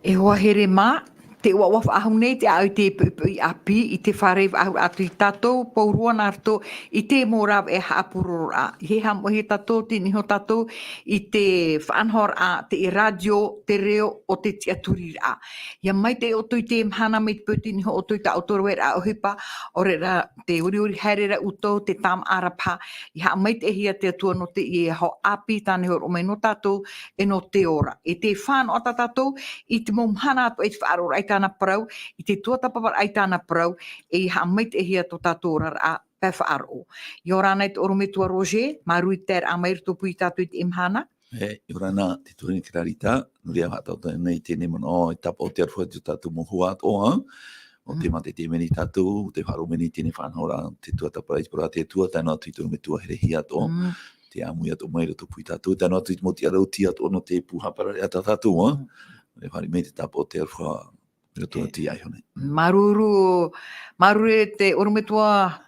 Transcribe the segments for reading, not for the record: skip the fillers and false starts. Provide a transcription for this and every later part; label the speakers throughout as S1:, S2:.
S1: E hoa here mā, te ua wafa ahau nei te au te pu I api I te wharei ahau atu I tatou, paurua nā rato I te mōrawa e ARORA'A. I he hamohi tatou, te niho tatou, I te whaanhora te I radio, te reo o te tiaturiraa. Ia mai te oto I te mhana me te puti niho oto I ta autoroe a ohipa, o re ra te uri haerera utou, te tama'i rapa, I ha mai te hia te atua no te I ho api tāne hor o mai no tatou, e no te ora. E te whāna o tatou, I te momhana atu e te whaarora ai tāna parau, I te tuatapapa ai tāna parau, e I ha mai te hia to tatou rara pe whaaro. I ora nei te orometua Roger, marui ter a mai ritopu I tātou I te imhana.
S2: I ora nā, te tuani kirarita, nuri a hatau nei tēnei mana o I tapa o te arwha te tātou mohua atoa, o te mate te meni tātou, te wharo meni tēnei whanhora, te tuatapapa I pura te tua, tāna atu I orometua here hi atoa. Te amui atu mai ritopu I tātou, tāna atu I moti arau ti atoa no te puhapara e tātou, Le whare me te tapa o te arwha ritoa ti ai hone.
S1: Maruru te orometua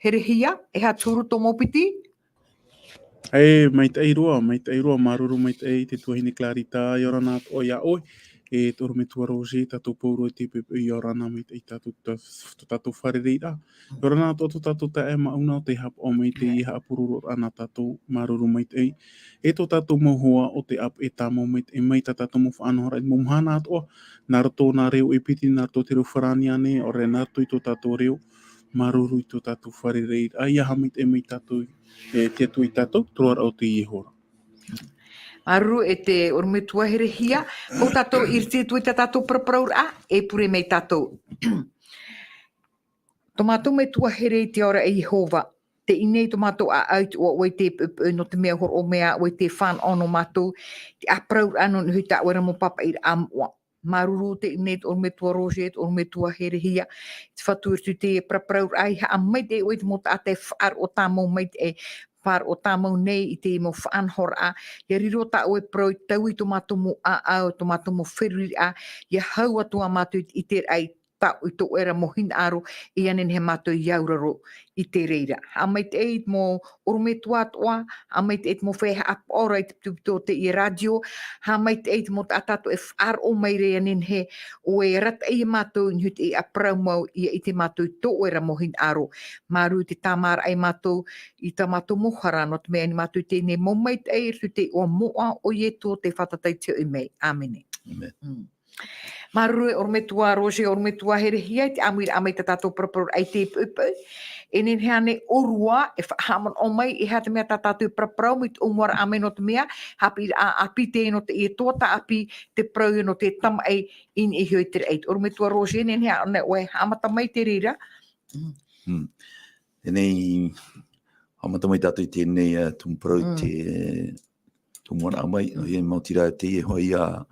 S1: herehia, e ha tūru tō mopiti?
S3: Mai te roa, maruru mai te tuahine clarita, I ora nā o ia oi, e te orometua Roger, tātou pauro te pepe I ora nā mai te tātou wharereira. I ora nā tātou ta e mauna o te hap o mai te I haapururu ana tātou maruru mai te e tō tātou mohua o te ap e tāmo mai te mai tātou mo whaanohara I momhana atoa, nā ratou nā reo e piti, nā ratou te reo wharani ane, o re nā ratou I tō tātou reo, maruru I tō tātou wharereira. Ai aha mai te mai tātou e te atu I tātou, troara o te iehora.
S1: Maruru e te orometua herehia, ko tātou I te tui te tātou parahiraa, e pure mei tātou. Tomatou me tua here I te ora e Jehova, te inei tomatou a out o oi te no te mea hor o mea, oi te whan ono matou, te parahiraa no hui ta wera mo papa I amua. Maruru te inei te orometua Roger, te orometua herehia, te whatuirtu te parahiraa, I ha mai te oi te mota a te whaar o tāmou mai te par o tāmau nei I te mo whaanhora, ia riro ta oe prau tau I tomato mo au, tomato mo whirira, ia hau atua mātou I te ai tau I tō era mo hina aro, I anen he mātou iauraro I te reira. A mai te eit mo orometua atoa, a mai te eit mo wheha apora I te tupito te I radio, ha mai te eit mo tātato e whaar o mai rea nen he, o e rata I mātou I hut I a prau mau I te mātou I tō era mo hina aro. Maru te tamara ai mātou I ta mātou mohara no te mea ni mātou tēnei mo mai te eir te o moa o ie tō te whatatai te o mei. Amene.
S2: Amen.
S1: Maru e orometua Roger, orometua herehia, te amira amai te tātou parahiraa ai te pupu. E nen hea ne orua, e whahaman o mai, e hea te mea tātou parahiraa, mo I te umwara amai no te mea, Haapiiraa api te no te toata api, te parau no te tama'i in I hoi te reit. Orometua Roger, nen hea ne oe hamata mai te rira.
S2: Tenei, hamata mai tātou I tēnei tumu parau te umwara amai, e mautira Teie hoi a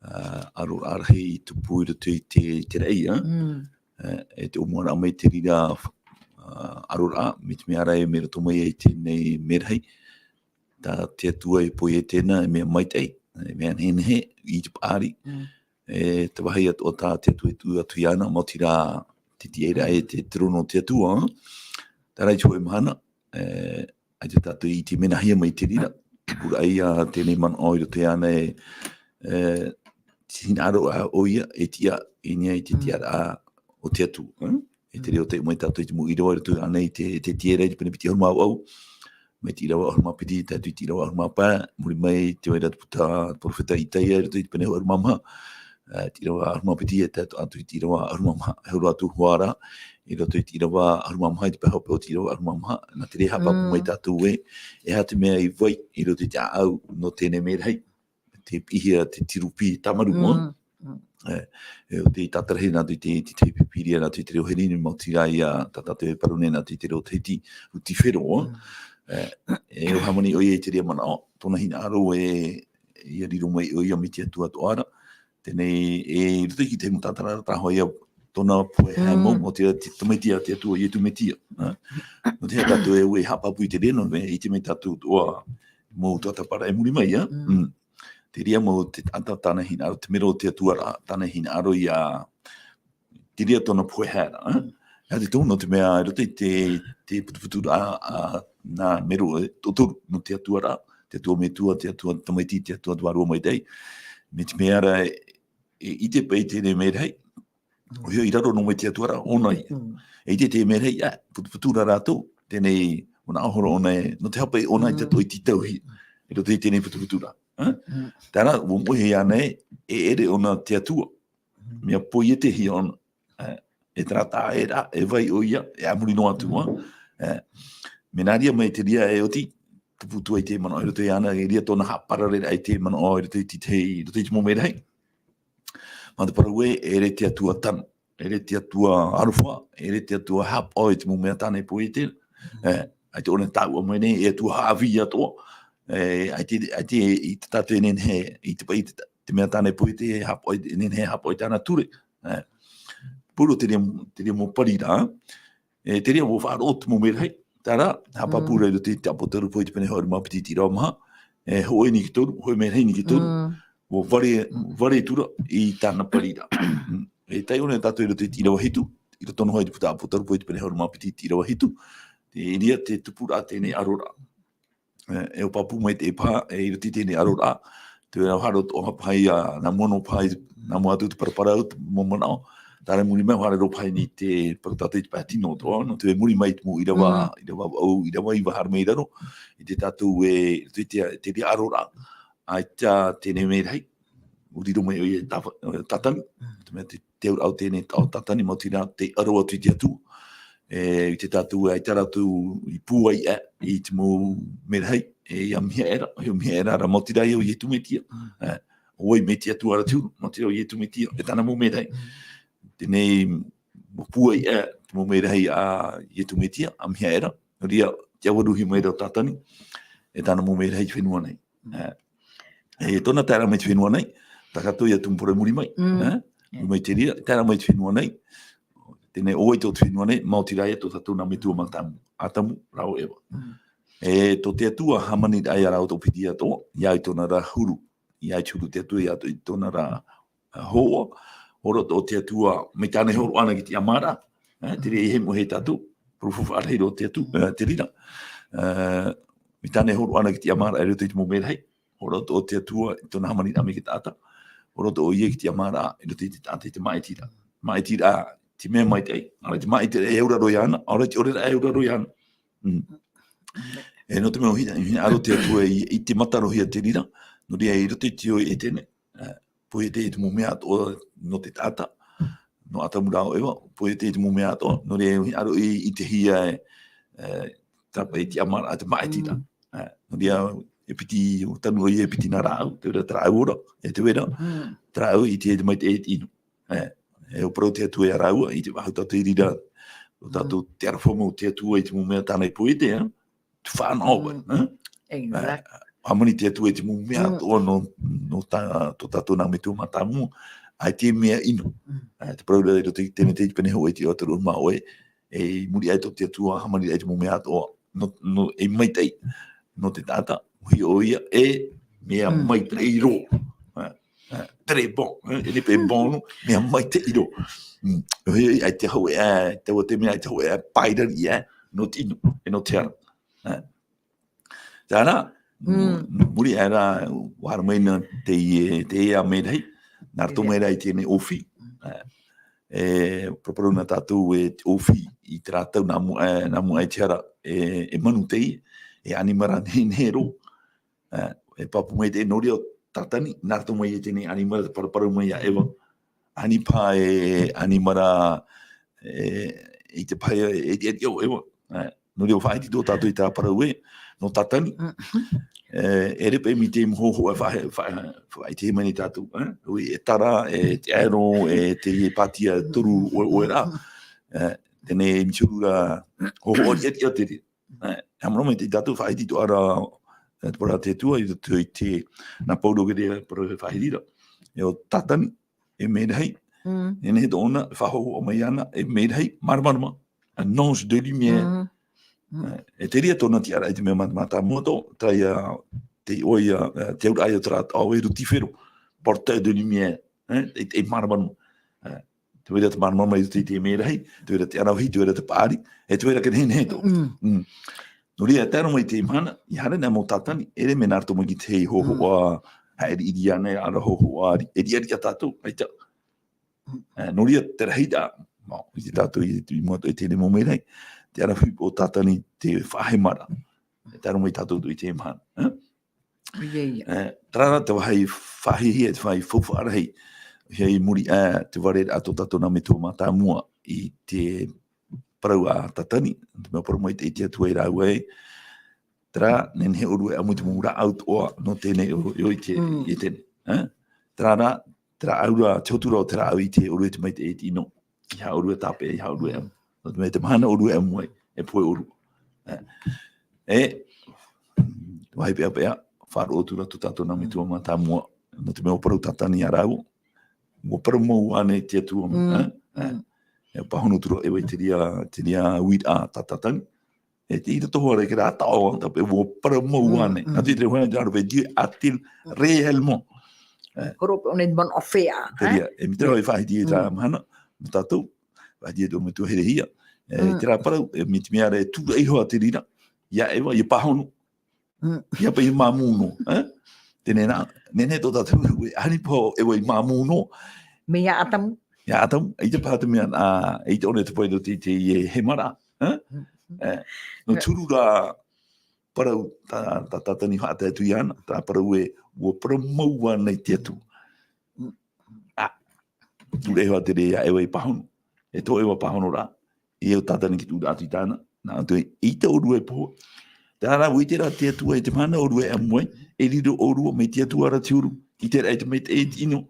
S2: ARORA'A RAHI I tupu I roto I te rei, e te umwara amai te rira ARORA'A, me te mea rai me roto mai e tēnei melahi, tā te atua e poi e tēnā, e mea mai tei, e mea nehe I te pāri, e te wahi atoa tā te atu iana, mautira te Teie e te trono te atua, tā rai tō e mahana, ai te tātou I te menahia mai te rira, pura ai a tēnei mana o I roto iana Tina aro a oia e tia inia I te tiara o te atu. E te reo te mai tātou I te muiro e tu anei te Teie rei pene piti horma au. Mai te irawa horma piti, tātou I te irawa horma pā. Muri mai te waira puta profeta I Teie e tu I te pene horma maha. Te irawa horma piti e tātou atu I te irawa horma maha. E horo atu huara. E roto I te irawa horma maha I te pahope o te irawa horma maha. Nā te reha papu mai tātou e. E ha te mea I vai I roto I te au no tēnei merahi. Te pihia, te tirupi, tamaru e o te tatarahi nā te pipiria nā te reo herini mautira I a tātātou e parune nā te reo teiti uti whero e o hamani o I e te rea mana o tōna hina aro e I a riro mai o I a miti atua toara tēnei e ruta ki te mutatara tāhoi a tōna poe hamo o te tamaitia te atua I e tu metia no te tātou e ue hapapu I te reno I te mei tātou toa mō tuatapara e muri mai te ria mo te ata tāna hina aro, te mero te atua tāna hina aro I a te ria tōna parahiraa. Hea te tōna te mea rote te putuputu nā mero tōtoru no te atua me tua, te atua tamaiti, te atua tuarua mai tei. Me te mea I te pei tēnei merhei, o hio I raro no me te atuara onai. E te merhei, putura ratou, tēnei, ona ahoro onai, no te hapai onai te toi titauhi, e ro te tēnei putura. Tēnā, o mohe anei, e ere ona te atua, mea poi e te hi ona, e trata e ra, e vai o ia, e amuri no atua, menaria mai te ria e oti, te putu ai te mana, e ro te ana, e ria tōna haparare ai te mana, e ro te titei, ro te te momerei. Ma te Parau e re te atua tana, e re te atua aruwha, e re te atua hap o e te mumea tane po e te, ai te ona tau o mwene, e atua hawi atoa, ai te I te tatu e nenhe, I te pai te mea tane po e te hap o e nenhe hap o e tana ture. Puro te rea mo parira, te rea mo whaaro te mumerei, tara, hapa pura I te apotaru po I te pene hori mapiti tira o maha, hoe ni ki toru, hoe merei ni ki toru, o vare tura I tāna parira. E tai ona tātou I te tirawa hitu, I te tono hoi te puta apotaru po I te pene hori mapiti tirawa hitu, te iria te tupura tēnei ARORA'A. E o papu mai te pā, I te tēnei ARORA'A, te wera haro o hapai na mono pai, na mo atu te Parau, mo manao, tāre muri mai hare ro pai ni te Parau te patino toa, no te muri mai mo Irava I wahar mai raro, I te tātou te ria ARORA'A, ai tā tēnei merhei, o riro mai o I tatani, te au tēnei tau tatani, mau tira te aroa tui te atu, I te tātou ai taratu I pūai I te mō merhei, e a Mihaela ra mau tira I o ietu metia, oi metia tu ara tūru, mau tira o ietu metia, e tāna mō merhei, tēnei mō pūai te mō merhei a ietu metia, a Mihaela, ria te awaruhi mai rao tatani, e tāna mō merhei whenua nei. E tōna tāra mai te whenua nei, takato ia tumpore muri mai, mai te ria, tāra mai te whenua nei, tēnei oe tō te whenua nei, mau tira ia tō tatou nā metua matamu, atamu, rao ewa. E tō te atua hamani ai arau tō piti atoa, iai tōna ra huru, iai tūru te atua ia tōna ra hoa, ora tō te atua, me tāne horo ana ki te amara, te rea I he mo he tātou, profu whaarei ro te atu, te rira. Me tāne horo ana ki te amara, e roto I te mo merhei, ora tō te atua, tōna hamani ame ki tāta, ora tō ie ki te amara, e roto I te tāta I te maitira. Maitira, te mea mai te ei, ara te maitira e eura roi ana, ara te orera e eura roi ana. E no te mea hina, aro te atua I te matarohia te rira, no rea I roto I te oi e tene, po e te I te mo mea atoa no te tāta, no atamurao ewa, po e te I te mo mea atoa, no rea aro I te hia tapa I te amara, te maitira. No rea e piti, o tanu I e piti na rau, te wera trau ora, e te wera, trau I te mai te e tino. E o Parau te atua e araua, I te wahu tatu I rira, o tatu te arafomo te atua I te mo mea tānei poete, te whanau, hamani te atua I te mo mea toa no tō tatu nā me tū matamu, ai te mea ino. Te Parau rei ro te tēne te pene hoa I te ataru ma oe, e muri ai tō te atua, hamani ai te mo mea toa, no e mai tei, no te tata, hui o ia, e mea mai trei ro. Tre bon, e ne pe bon, mea mai te iro. Ai te hau te o te mea ai te hau pairari no tino, e no te ara. Tāna, muri era, wahara maina Teie a melahi, nā ratou maira I tēnei ofi. Proparu nā tātou e ofi I te rātau nā mu ai te ara e manu Teie, e animara ne ro. E papu mai te nori o tatani, nā ratou mai e tēnei animara, paraparu mai a ewa. Anipa e animara I te pai e ewa. Nori o whaiti tō tātou I tā parau no tatani. E repe mi te mhoho e whai te mani tātou. E tara, e te aero, e te patia toru o rā. Tēnei misurura hoho ori eti o te re. Hamaro mai te tātou whaiti tō ara te para te tua I te nā paudo ke rea para whahirira. E o tatani, e melahi, e nehe tōna, whahoho o mai ana, e melahi, maramarama, a nonce de lumière. E te ria tōna ti ara I te mea mata moto, tai te oia, te aura ai o tera Aore rutifero, porteur de lumière, e maramarama. Te wera te maramarama I te melahi, te wera te arauhi, te wera te pāri, e te wera ke nehe tō. No rea, tēra mai te imana, I hara nā mō tātani, ere me nārto mai ki te hoho a haere iria nei ara ho ari e dia dia tatou ai ta no ria te rahida mo i tatou i mo te tene mo mai te ara fu o tatani te whahemara te ara mai tatou i te man trara te wahai whahihi e te whai fufu arahi hei muri te ware ato tatou na me tō mata mua i te parau a tatani te mea parau mai te iti atua i rau e tra nen he oru e amutu mura out o no tene o i te i tene tra aura te otura o tra au i te oru e te mai te iti no i ha oru e tape i ha oru e amu no te mea te mahana oru e amu e poe oru wahai pea pea whaaro otura tu tatou na me tō mata mua no te mea o parau tatani a rau mo parau mau ane te atua e pahono turo e wai te ria wheat a tatatang e te ira toho re kera atao tape mo parau mau ane na te huana jaro ve Dieu a-t-il réellement
S1: Horope on est bon affaire
S2: e mi te roi whahi di e tā mahana mo tatou whahi di e tō me tō herehia te rā parau e mi te mea re tū ei hoa te rira ia ewa i pahono ia pa i mamuno tēne nā nene tō tatou e hani po ewa i mamuno
S1: me ia atamu
S2: ia atamu i te pāta mea e te one te poe no te he mara no turu rā parau ta tatani whaata atu i ana tā parau e ua parau maua nei te atu tūre hoa te rea ewa i pahono e tō ewa pahono rā i eo tatani ki tūra atu i tāna nā atu i te oru e poho tā rā ui te rā te atua e te mana oru e amuai e riro oru me te atua ara te uru i te rā e te me te e tino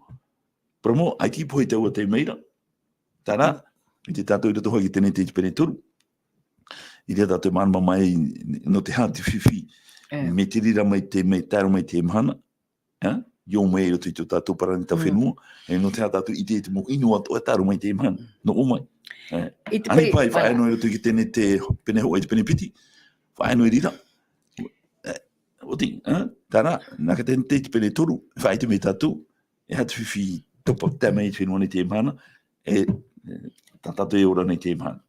S2: promo ai ki poe tau a te maira tā rā i te tātou i rato hoi ki tene te pene toru i te tātou manma mai no te hati whiwhi me te rira mai te me tāro mai te mahana yo mai i rato i tō tātou parani ta whenua e no te tātou i te mo inu ato e tāro mai te mahana no o mai ani pai whaeno i rato i tene te pene hoa i te pene piti whaeno i rira oti tāra naka tene te pene toru whae te me tātou e hati whiwhi topa tama i te whenua nei te mahana e tātou e ora nei te mahana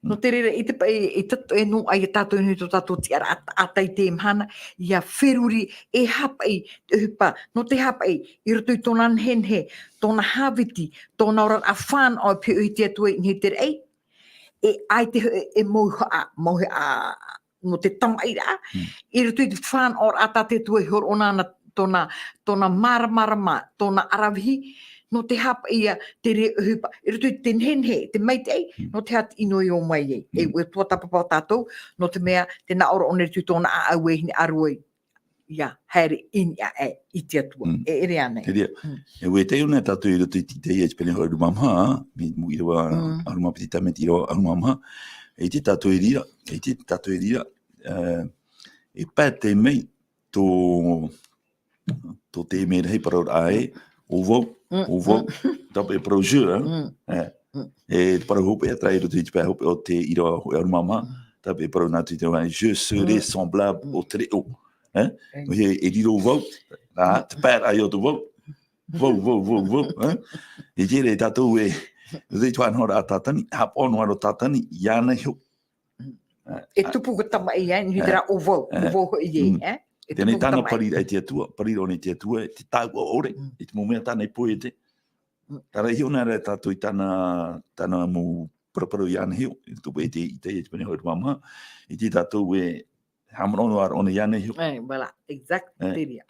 S1: no te rere i te pai i tato e no ai tātou ni tō tātou ti ara atai te mhana ia wheruri e hapai te hupa no te hapai i roto i tōna nhenhe tōna hawiti tōna ora a whan o pe ui te atua i te rei e ai te e moha no te tama'i rā i roto i te whan o ata te atua i hor ona tōna maramarama tōna arawihi no te hapa ia te re hupa. I roto i te nhenhe, te maitei, no te hati ino i o mai ei. E ue tuatapapa tātou, no te mea, te na ora one tu tōna a au e hini aroi. Ia, haere ini a e, i te atua. E ere anei.
S2: Te rea. E ue te una tātou i roto i te Teie, te pene hoi rumamha, mi mu i rawa arumapiti tameti i rawa arumamha, e te tātou i rira, e pā te mei tō te mei rei parau ae, o vau, tape e parau jeu, e parau hope e atrai roto i te pā hope o te i rawa hoi arumamha, tape e parau nātu i te wai, je serai semblable au très haut. E riro vau, te pā ai o tu vau, e tere tātou e, rei tuan hora a tātani, hapono aro tātani, iana hiu.
S1: E tupu ka tama'i ai, ni tera o vau hoi ei,
S2: Tēnei tāna parira e te atua, parira o nei te atua, te tāu o Aore, e te mumea tāna i poe te. Tāra hiu nā rea tātou i tāna mu paraparu i ana hiu, i tupu e te Teie te pene hoi rumamha, i te tātou e hamarono ar ona i ana hiu.
S1: Voilà, exact, teria.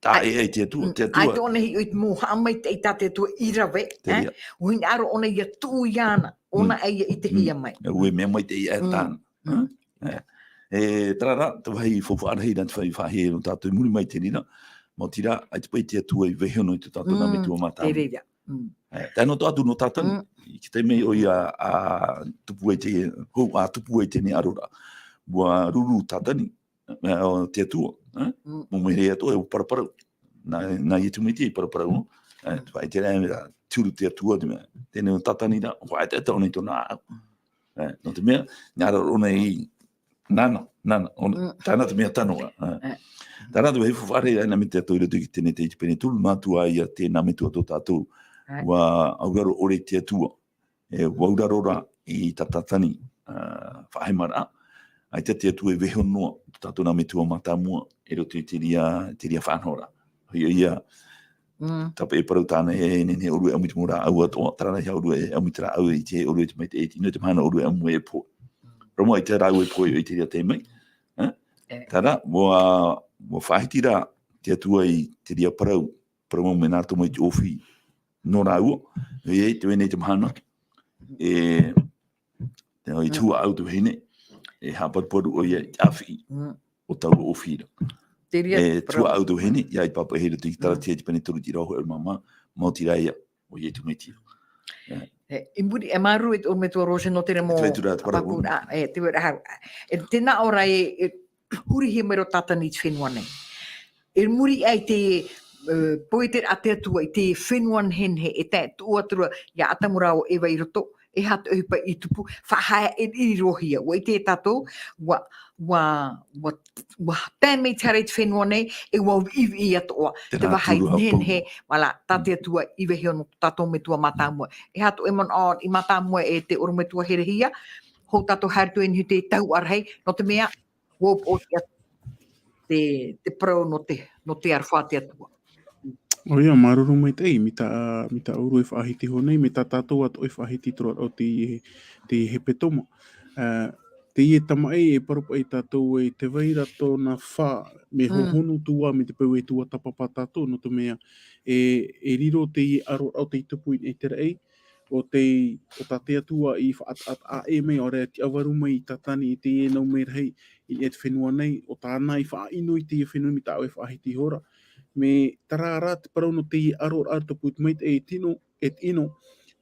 S2: Tā e te atua.
S1: Ai te ona hi o i te mūha amai te i tā te atua Irava, ui aro ona i a tū i ana, ona ai i te hia mai.
S2: Ue mea mai te i a tāna. E trara, te wahi fofu arahi na te whai whahe no tātou muri mai te rina, mo tira, ai te pai te atua i weheono i te tātou na me tua mātau.
S1: Te reira.
S2: Tēnō tātou no tātani, ki te mei oi a tupu e te, hou a tupu e te ne arora, bua ruru tātani, te atua, mo mehere atua e o paraparau, nā i tumei te i paraparau, whai te rei turu te atua, tēnei o tātani ra, whai te atau nei tōna au. No te mea, ngāra rona i Nana, tāna te mea tanoa. Tāna te heifu whare aina me te atou i rato ki tēnei te pene tulu, mātua ia tēnā me tua tō tātou, wa auraro ore te atua, e waurarora i tatatani whahemara, ai te atua e weho noa, tātou nā me tua mātamua, e roto i te ria whanhora. Ia, tapa e parau tāna nene uru amu te mura au atoa, tarana hea uru amu te rā au i te uru te mai te eti, no te mahana uru amu e po. Romo i te rau e po i te ria te mai. Tara, mo whahitira te atua i te ria parau, parau me nātu mai te ofi no rau, te wene te mahana, te i tua au tu hene, e hapaporu o ia te awhi, o tau ofi ra. Tua au tu hene, ia i papa hera tu i tara te pane turu ti rau hoi mama, mauti raia o ia tu mai tira.
S1: I muri e maru e o me tua roche no tere mo Haapiiraa, te wera hau. E tēnā ora e huri he mero tata ni te whenua nei. E muri ai te poeter a te atua i te whenuan henhe e te tuatura ia atamura o ewa i roto e hatu ehupa i tupu whahaya e rohia o i te tatou wa tēmei tare te whenua nei e wa iwi i atoa te wahai henhe wala tate atua i wehi ono tatou me tua matamua e hatu e mon on i matamua e te oro me tua herehia ho tatou hartu e nihu te tau arahei no te mea wop o te parau no te arwha te atua.
S3: O ia, maruru mai tei, mi ta uru e whaahiti honei, me ta tatou atu e whaahiti troa o te hepetoma. Teie tama'i e parupa i tatou e te waira tōna wha, me hohonu tua, me te pau e tuatapapa tatou, no te mea, e riro teie ARORA'A o te tupu i te rei, o ta te atua i a e mei, ore ti awaru mai i tatani i teie nau merahi i e te whenua nei, o tāna i wha ino i teie whenua mi tau e whaahiti hora. Me tarara te parau no teie ARORA'A tupu i mait e tino,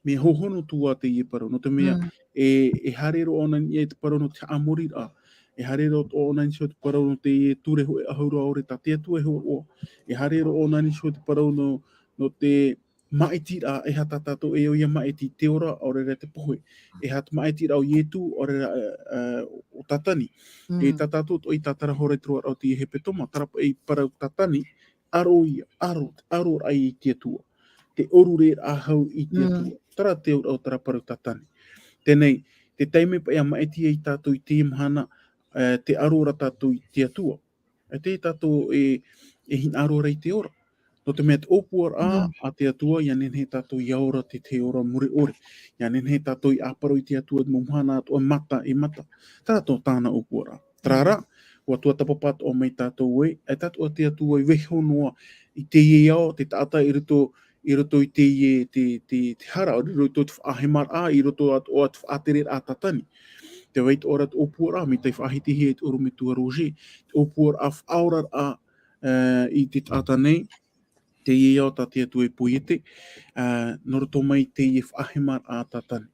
S3: me hohono tua teie parau, no te mea, e harero ona ni e te parau no te amorira, e harero ona ni so te parau no te ture hoe ahaura Aore ta te atua e hoa, e harero ona ni so te parau no te maitira e hata tatou e o ia maiti te ora o re te pohe. E hata maitira o ietu o re o tatani. E tatatou o i tatara hore trua o te hepetoma, tarapa e parau tatani, ARORA'A i te atua. Te oru re ahau i te atua. Tara te o tara parau tatani. Tenei, te taime pa ia maiti i tatou i te imhana te ARORA'A tatou i te atua. E te tatou e hin ARORA'A i te ora. No te mea te opua a te atua, ia nenhe tatou i aora te ora muri ore. Ia nenhe tatou i aparau i te atua, mumhana atua mata e mata. Tara tō tāna opua. Trara, o tuatapapa o mei tatou e tatou a te atua i wehonoa i teie ao, te tata i roto i teie te hara, i roto te whaahemara, i roto o te whaatere a tatani. Te wait ora te opua mi te whaahiti he te oro me tua roje. Te opua a whaora i te tata nei, teie ao ta te atua e poiete, noro tō mai teie whaahemara a tatani.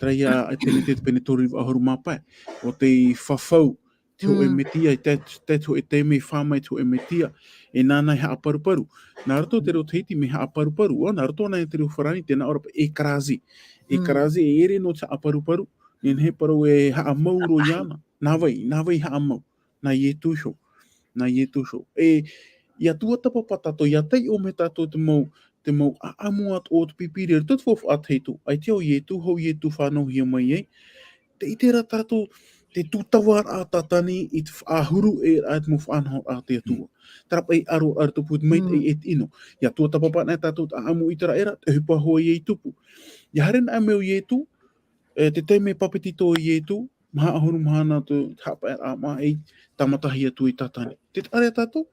S3: Traia tene te pene tori ahoru mapai, o te whawhau, te ho e metia, te ho e te me whamai te ho e metia, e nānai haa paruparu. Nā rato te reo teiti me haa paruparu, nā rato nai te reo wharani, tēnā ora e karazi. E karazi e ere no te haa paruparu, nen he paru e haa mauro iana, nā vai haa mau, nā ie tūsho. Ia tuatapapa tatou, ia tei o me tatou te mau aamu at o te pipiri, e tuat fofu at heitu, ai te au ietu, hau ietu whanau hia mai ei, te itera tatou, te tutawar a tatani, i te whaahuru e a te mo whanau a te atua. Tarap ei ARORA'A tupu te mait ei et ino. Ia tuatapapa nai tatou te aamu itera era, te hupa hoa i ei tupu. Ia haren a meu ietu, te teime papetito i ietu, maha ahuru mahana te hapa a maa ei, tamatahi atu i tatani. Te are tatou,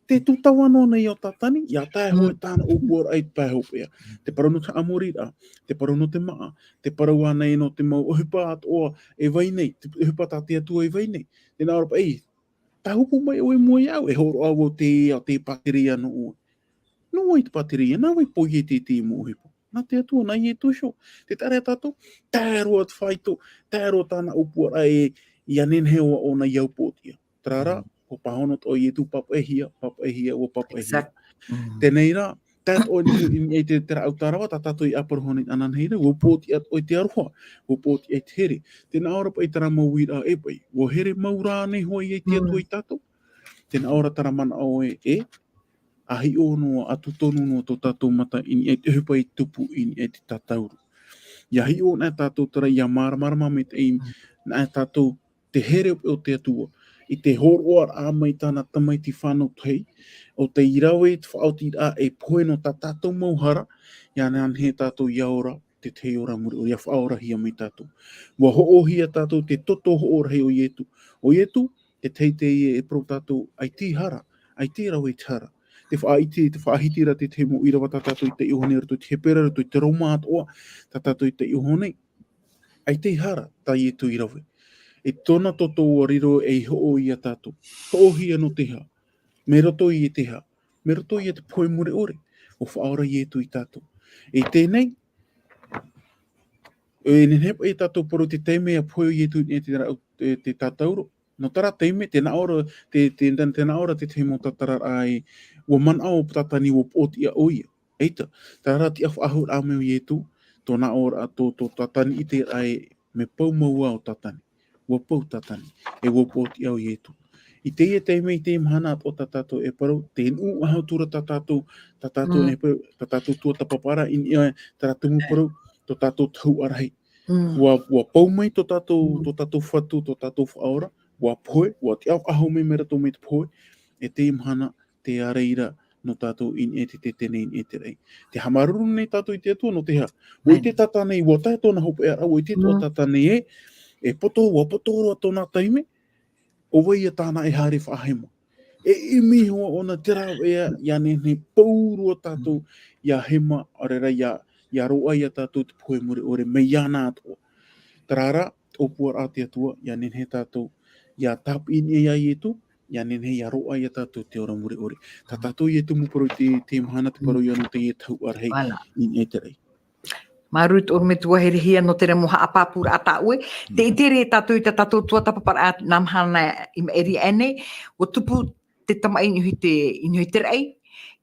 S3: te tutawano nei o tatani, ia tae hoe tāna upuar ai tae hopea. Te parau no te amorira, te parau no te maa, te parau anei no te mau uhipa atoa e vai nei, te uhipa tā te atua e vai nei. Tēnā orapa, tā hupu mai o e mua iau, e horo au o te pateria no ua. No oi te pateria, nā wai poie te mo uhipa. Nā te atua, nā ie tūsho. Te tare tātou, tēroa te whaito, tēroa tāna upuar ai ia nenheoa o na iau pōtia. Trara, o pahono o i tu papahia o papahia. Tenei rā, tēt o ni te tera autarawa, tā tātou i aparhoni anan heira, o pōti at o te aroha, o pōti e te here. Tēnā ora pa i tara mauira e pai, o here maura nei hoi e te atua i tātou. Tēnā ora tara mana o ahi o no atu tonu no tō tātou mata ini e te hupa i tupu ini e te tatauru. Ia hi o nā tātou tara ia marama me te im, nā tātou te here o te atua. I te horoar a mai tāna tamaiti whanau tei, o te irawe te whaotira e poe no ta tatou mauhara, ia nan he tatou iaora te te ora muri o ia whaorahia mai tatou. Wa hoohia tatou te toto hoorahi o ietu. O ietu, te teie e pro tatou ai tihara, ai tira we tara. Te whaiti, te whaahitira te te mo Irava ta tatou i te ihone rato, te hepera rato, te roma atoa, ta tatou i te ihone. Ai tihara, ta ietu Irava. E tona toto o riro e hoo ia tatou. Hoohia no te ha. Me roto i te ha. Me roto i te poe muri ore. O whaora i etu i tatou. E tēnei, e nenhepa i tatou poro te teime a poe i etu i te tatauro. No tara teime, tēnā ora, tēnā ora te teimo tatara ai, ua manao tatani o poti a oia. Eita, tara ti afu ahur a meo i etu, tōna ora a tō tatani i te ai me pau maua o tatani. Ua pau tatani, e ua poti au i etu. I teie teime i te mahana o tatatou e parau, te nu ahau tura tatatou e parau, tatatou tuatapaparaa in ia tara tumu parau, to tatou tau arahi. Ua pau mai to tatou whatu, to tatou whaora, ua poe, ua te ahau mai mera tō mai te poe, e te mahana te areira no tatou in e te tene in e te rei. Te hamaruru nei tatou i te atua no te ha. O i te tata nei, ua tai tōna hope ara, o i te tata nei e poto, ua poto roa tōna taime, o wai a tāna e haere whaahema. E imi hoa ona te rao ea, ia ne paurua tātou, ia hema, arera, ia roa ia tātou te poe muri ore, me ia nā atoa. Tarara, o puar a te atua, ia he tātou, ia tap in e ai etu, ia ia roa ia tātou te ora muri ore. Tā tātou i etu muparo te mahana te paro i anu te e tau arhei, in e te rei.
S1: Marut or me tua herihia no te remo Haapiiraa Sabati, te itere tatou i te tatou tuatapaparaa namhana i eri ene, o tupu te tama'i inuhi te rei,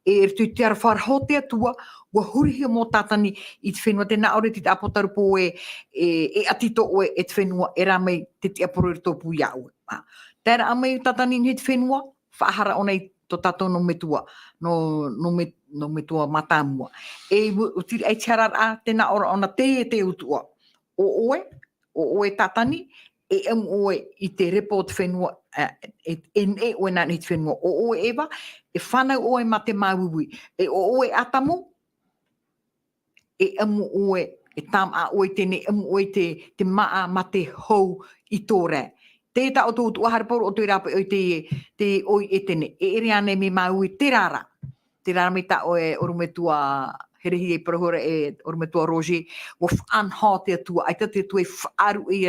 S1: e tu te ara wharho te atua, ua hurihia mō tātani i te whenua, te Aore te Apokalupo e atito oe e te whenua, e rā mei te aporo i tōpu iau. Tēra amei tātani inuhi te whenua, whaahara o nei to tatou no metua, no metua matamua. E utiri ai tiarara tēnā ora ona te utua. O oe tātani, e oe i te repo te whenua, e oe nani te whenua. O oe ewa, e whanau oe ma te mauiwi. E o oe atamu, e oe, e tam a oe tēne, oe te maa ma te hou i tōre. Te ta o tō uaharaporo o te rapa o te oi e tene. E ere ane me maui te rara. Te rara me ta o e orumetua herehi e parahura e orumetua roji. O whanha te atua. Aita te atua e whaaru e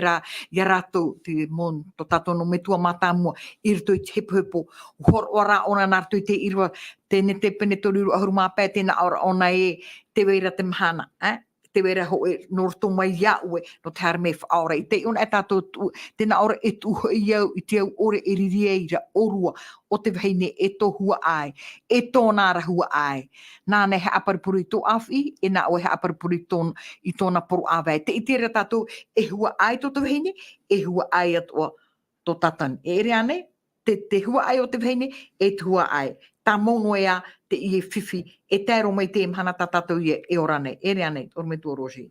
S1: ia ratou te mon to tato no metua matamua. Irto i te hepo. Hor ora ona nartu i te irwa. Tēne te pene toriru ahurumapea tēnā ora ona e te weira te mahana. Te wera ho e norto mai iaue no te harme whaora. I te iona e tātou tēnā ora e tuho i au i te au ore e ririera orua o te veine e tohua ai, e tōna rahua ai. Nāne he aparipuri tō awhi, e nā oe he aparipuri i tōna poru awai. Te itere tātou e hua ai tō te veine, e hua ai atua tō tatani. E ere ane, te hua ai o te veine, e hua ai. Tā mono ea te i e whiwhi, e tēro mai te mhana tātou i e orane. Ere ane, orme tua roji.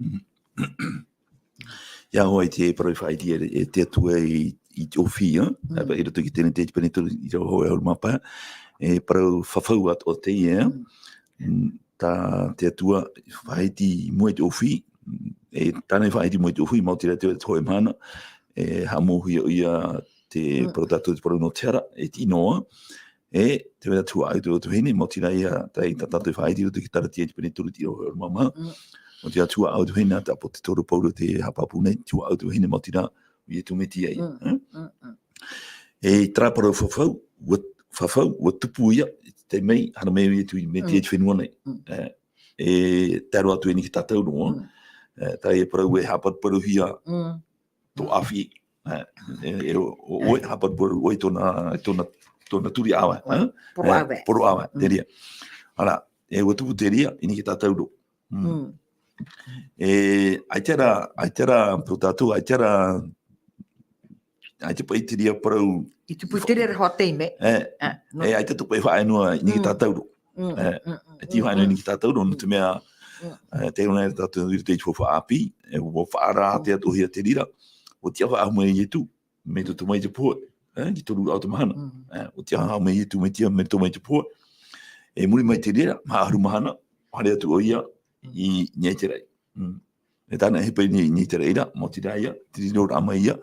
S2: Ia hoa i te paroi whaiti e te atua i te ofi, e rato ki tēne te pene tōru i rau hoa aur mapa, e parau whawhau at o Teie, tā te atua whaiti mua te ofi, e tāne whaiti mua te ofi, mau te rate o te hoe mana, e hamohi o ia te parau tātou te parau no teara, e tinoa, e te wera tua au te hene, mo tira ia tai tātou whaiti o te ki tara tia te pene turu tira o mama. Mo tira tua au te hene, ta po te toro pauro te hapapu nei, tua au te hene mo tira i e tu meti ai. E tra parau whawhau, ua tupu ia, te mei, hana mei i tu i meti e te whenua nei. E taro atu e ni ki tātou noa, tai e parau e hapat paru hia tō awhi. E oe hapat paru oe tōna turi awa. Poro awa, te ria. Ara, e ua tupu te ria, ini ki tātou ro. E aitera po tātou, aitera pai te ria parau.
S1: I tupu te ria hoa teime.
S2: E aitera tupu e whaenua ini ki tātou ro. E ti whaenua ini ki tātou ro, no te mea te rona e tātou i te whawha api, e ua whaara te atohia te rira, o tia wha ahumai i tu, me tu mai te poe. Ki toru au te mahana. O tia hao me i tu me tia me tō mai te poe. E muri mai te rera, maaru mahana, hare atu o ia, I nyei te rei. E tāna hepa nyei te reira, mo te raia, te riro rama ia,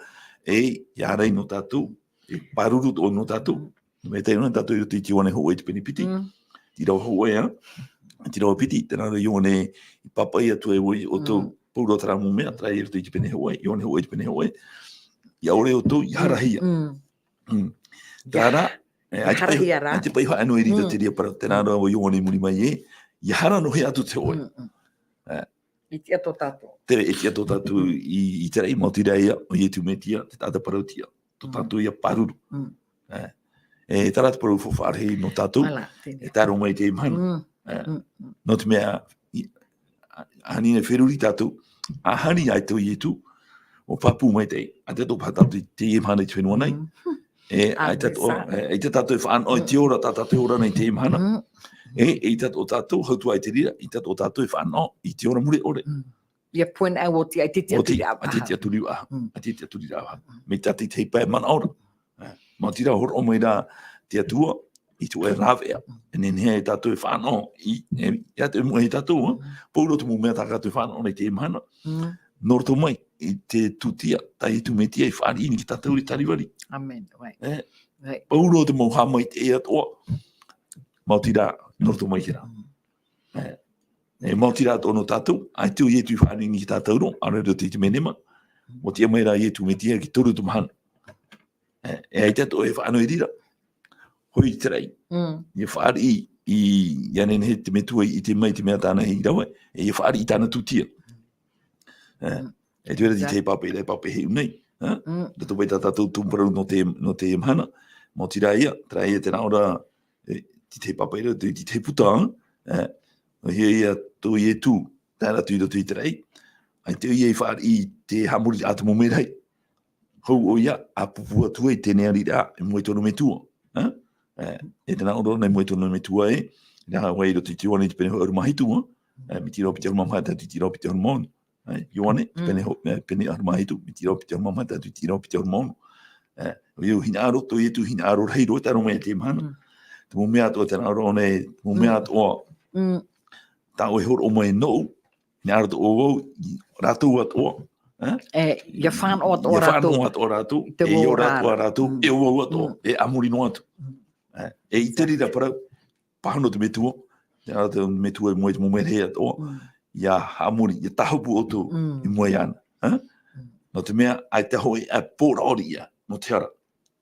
S2: e rei no tatou, e paruru o no tatou, me te una tatou i te tiwane hoa i te penipiti, ti rau hoa ia, ti rau piti, te nara ione I papa ia tu e oi o tau pūro taramu mea, trai i te pene hoa, ione hoa i te pene hoa, I Aore o tau, I harahia. Tāra, ai te pai hoa anu e rita te ria para, te nara o ione muri mai e, I hara no he atu te hoa.
S1: I te ato tatou.
S2: Tere e te ato tatou I te rei, mo te reia, o ie tu metia, te tata parautia, to tatou ia paruru. E tarata parau whawharehi no tatou, e taro mai te imhana. No te mea, hani ne wheruri tatou, a hani ai tau I tu, o papu mai te, a te tō pātau te imhana I te whenua nei. E te tatou whaano, I te ora tatou ora nei te imhana. E tatou tatou, hautu ai te rira, I tatou tatou whaano, I te ora mure ore.
S1: Ia poen au o te ai te aturi awa.
S2: A te aturi awa. A te aturi awa. Me tati te pai mana ora. Ma tira hor o maira te atua, I tu e rawea. E nenea e tatou e whanau. Ia te mua e tatou, pōro te mumea taka tu whanau nei te imhana. Norto mai, I te tutia, tai tu metia I whani ini ki tatou I tariwari.
S1: Amen, wai.
S2: Pōro te mau hamai te e atoa. Ma tira, norto mai kira. E mautira tono tatou, ai tu ietu I whani ni ki tatou ro, arero te menema, mo tia maira ietu metia ki toru tu mahana. E ai tato e whano e rira, hoi te rei, e whari I yanen he te metua I te mai te mea tāna he rawa, e whari I tāna tutia. E tu era di te pape, rei pape he unei, rato wei tatou tumparau no te mahana, mo tira ia, tra ia te naora, di te pape rei, di te puta, ia to ie tu tara tu I te rei ai te ie whar I te hamuri atomo merei hou o ia a pupua tu I te nea rira e moe tono me tua e tena oro nei moe tono me tua e nga wei ro te tiwane te pene ho arumahitu mi tiro pite arumahata te tiro pite arumonu iwane pene arumahitu mi tiro pite arumahata te tiro pite arumonu iu hina aro to ie tu hina aro reiro te arumea te mana te mo mea to tena oro ne mo mea to tau e hor o mai no, ni ara o ratou atoa.
S1: Ia whanau ato
S2: Ia
S1: ratou.
S2: whanau ato ratou, e o ratou, e o ato, e amuri no atu. E I te rira parau, pahano te metua, te ara te metua I moe te momerhe atoa, ia amuri, ia tahupu o tu I moe ana. No te mea, ai te hoi a pōra ori ia, no te ara.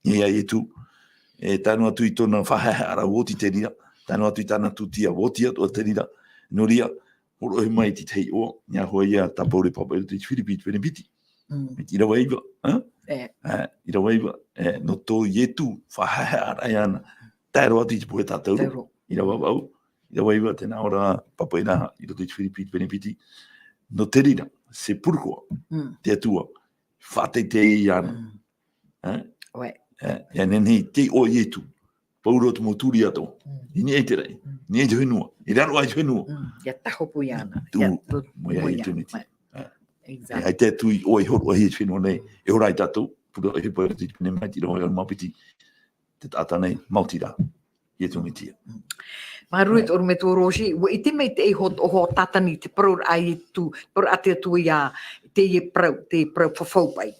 S2: Ia I tu, e tanu atu I tona whaheara woti te rira, tanu atu I tana tutia woti atu te rira, Noria, horo he mai te tei o, nia hoa ia tapaure papa te whiripiti penipiti. Me tira waiva, ira waiva, no tō ietu, whahaha arai ana, taero atu I te poe tātauro, ira waiva, tēnā ora papa ira, ira te whiripiti penipiti, no te rira, se purkoa, te atua, whate te I ana. Ia nenei, te o ietu, pauro te moturi ato, ni e te rei, ni e te whenua, I raro ai te whenua.
S1: Ia taho pui ana.
S2: Tu, mo ia I te niti. Ai te tui o I horo ai te whenua nei, e horai tatou, pura e hepa te pene mai, tira hoi mapiti, te tata nei, mautira, I te niti.
S1: Marui te orume tō roshi, I te mei te e ho tatani, te parau ai tu, parau ate atu ia, te parau whawhaupai.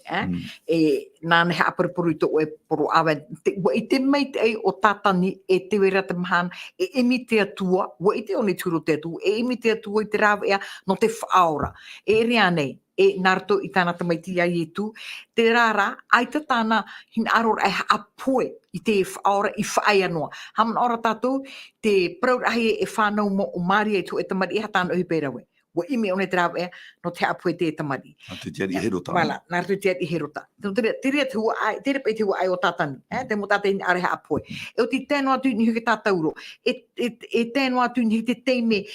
S1: E nāne ha aparapuru I tō e poro awa. I te mei te e o tatani, e te wera te mahana, e emi te atua, I te one turo te atua, e emi te atua I te rawa ea, no te whaora. E rea nei, e narato I tāna tamaiti ai e tu, te rara, ai te tāna hina ARORA'A RAHI apoe I te whaora I whaai anoa. Hamana ora tātou, te parahi e whanau mo o Māori e tu e tamari e hatana uhi pērawe. Wa imi one te rawa ea, no te apoe te tamari.
S2: A te tiari herota.
S1: Wala, nara te tiari herota. Tere te hua ai, tere pei te hua ai o tātani. Te mo tātai ni areha apoe. E o te tēnua atu ni huke tātauro. E tēnua atu ni te teime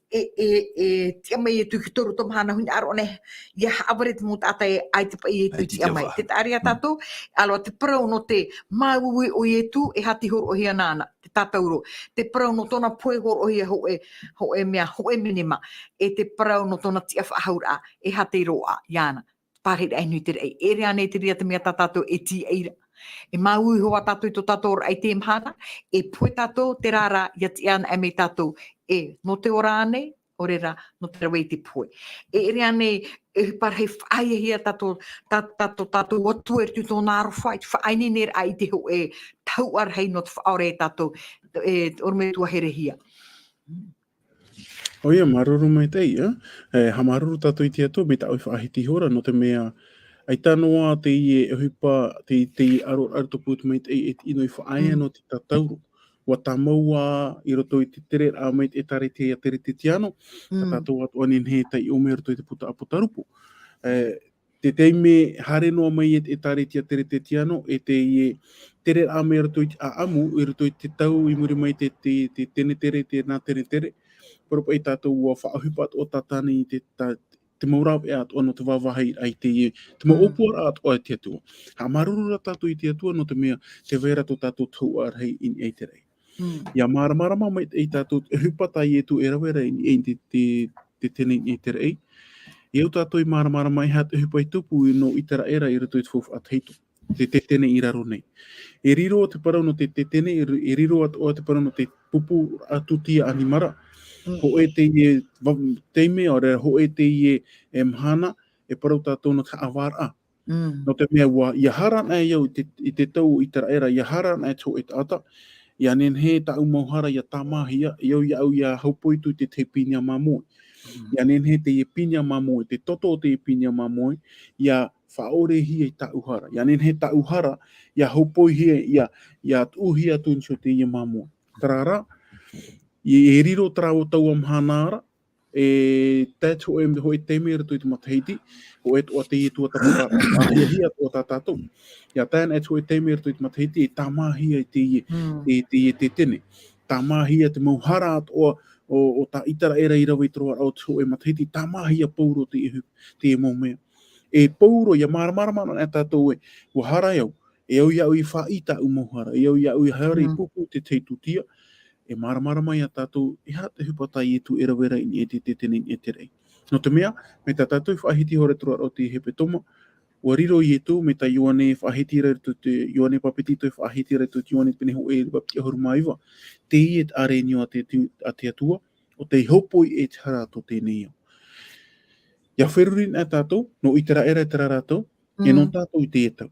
S1: tia mai e tu ki toru tomahana huni aro ne ia haaware te mo tātai ai te pai e tu tia mai. Te aria tātou, aloa te parau no te māuwi o i e tu e hati horo o hia nāna, te tātauro. Te parau no tōna poe horo o hia ho e mea, ho e minima. E te parau no tōna tia whahaura e hati roa, iana. Pārhira e nui te rei. E rea nei te ria te mea tātou e ti eira. E maui hoa tatou to tatou ai te mhana, e pue tatou te rara ia te ana e me tatou e no te ora ane, orera no te rawei te pue. E ere ane e parhei whaia hia tatou atu e tu tō nāro whai, whaini nere ai te ho e tau arhei no te whaore tatou e orme tua here hia.
S3: Oia, maruru mai Teie, ha maruru tatou i te atu, me ta oi whaahiti hora, no te mea, ai tanoa Teie e hupa, Teie ARORA'A RAHI tupu mai Teie e inoi whaaia no te tatauru. Wa tamaua i roto i te tere a mai e tare te tere te tiano, ta tatou atu anin he tai ome roto i te puta Apokalupo. Te teime hare noa mai e tare te tere te tiano, e te tere a mai roto i a amu, i roto i te tau i muri mai te tene tere, te nā tene tere, Parau i tātou ua whaahupat o tatani te maurau e atua no te wawahai ai te maupua atua e te atua. Ha marurura tātou i te atua no te mea te vera to tātou tau arhei in ei te rei. Ia maramarama mai i tātou e hupata i etu e rawera in ei te tene in ei te rei. E au tātou i maramarama i hat e hupa i tupu i no i tera era i rato i te fufu atheitu. Te tene i raro nei. E riro te parau no te tene, e riro atua te parau no te pupu atutia animara. Ho e Teie teime, ore ho e Teie e mhana, e parau tātou no te ARORA'A. No te mea ua, ia harana e iau i te tau i tera era, ia harana e tō e tata, ia nen he ta umauhara ia tamahia, iau iau ia haupoitu te pinia mamoi. Ia nen he te pinia mamoi, te toto te pinia mamoi, ia whaore hi e ta uhara. Ia nen he ta uhara, ia haupoi hi ia tuhia tunso te ia mamoi. Tarara, I riro trao tau amhanara, e tātou e hoi teime rato i te mataheiti, o e toa Teie tuatapapa, hia o tā tātou. Ia tāna e hoi teime rato i te mataheiti, e tamahia i te tene. Tamahia te mauhara atoa o tā itara era i rawa i troa au te hoi mataheiti, tamahia pauro te maumea. E pauro, ia maramarama e tātou e, ua hara iau, e au iau I whaita umauhara, e au iau I haere I pupu te teitutia, e maramara mai a tātou e hata hupata I etu e rawera I te tene I te rei. No te mea, me tā tātou I whaahiti hore tura o te hepetoma, ua riro I etu me tā ioane whaahiti rai tu te ioane papetito I whaahiti rai tu te ioane peneho e wapiti ahurumaiwa, Teie et are nio a te atua, o te hopoi e te harato tēnei au. Ia wherurin a tātou, no I tera era e tera ratou, e non tātou I te etau.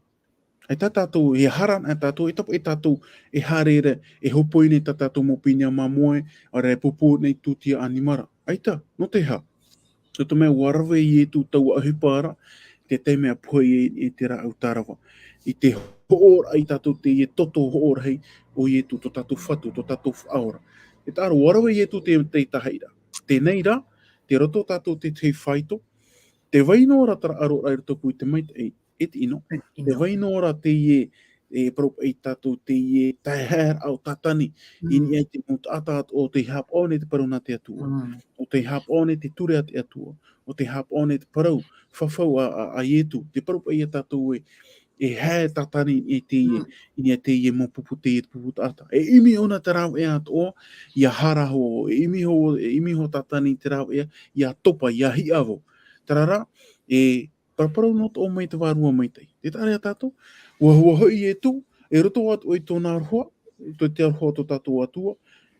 S3: Ai tā tātou e haran a tātou, e tapo e tātou e harere, e hopoi nei tā tātou mo pinia mamoe, ara e pupu nei tūtia animara. Ai tā, no te ha. So to mea warawe I etu tau ahupara, te teimea poi e te ra au tarawa. I te hoora ai tātou te e toto hoora hei, o I etu to tātou whatu, to tātou whaora. E tāra warawe I etu te tahaira. Tēnei rā, te roto tātou te whaito, te wainora tara ARORA'A RAHI toku I te maita e, et ino. Te wainora Teie e parau ai tātou Teie taihēr au tatani ini ai te mutata o te hapone te parau na te atua. O te hapone te ture a te atua. O te hapone te parau whawhau a ietu. Te parau ai a tātou e hē tatani I Teie, ini a Teie mo pupu Teie te pupu tata. E imi ona te rau e atoa, ia hara ho. E imi ho tatani te rau e, ia topa, ia hi avo. Tarara, e parau not o mai te wārua mai tei. Te tare a tātou, ua hua hoi e tu, e roto atu i tōna arhoa, te arhoa tō tātou atua,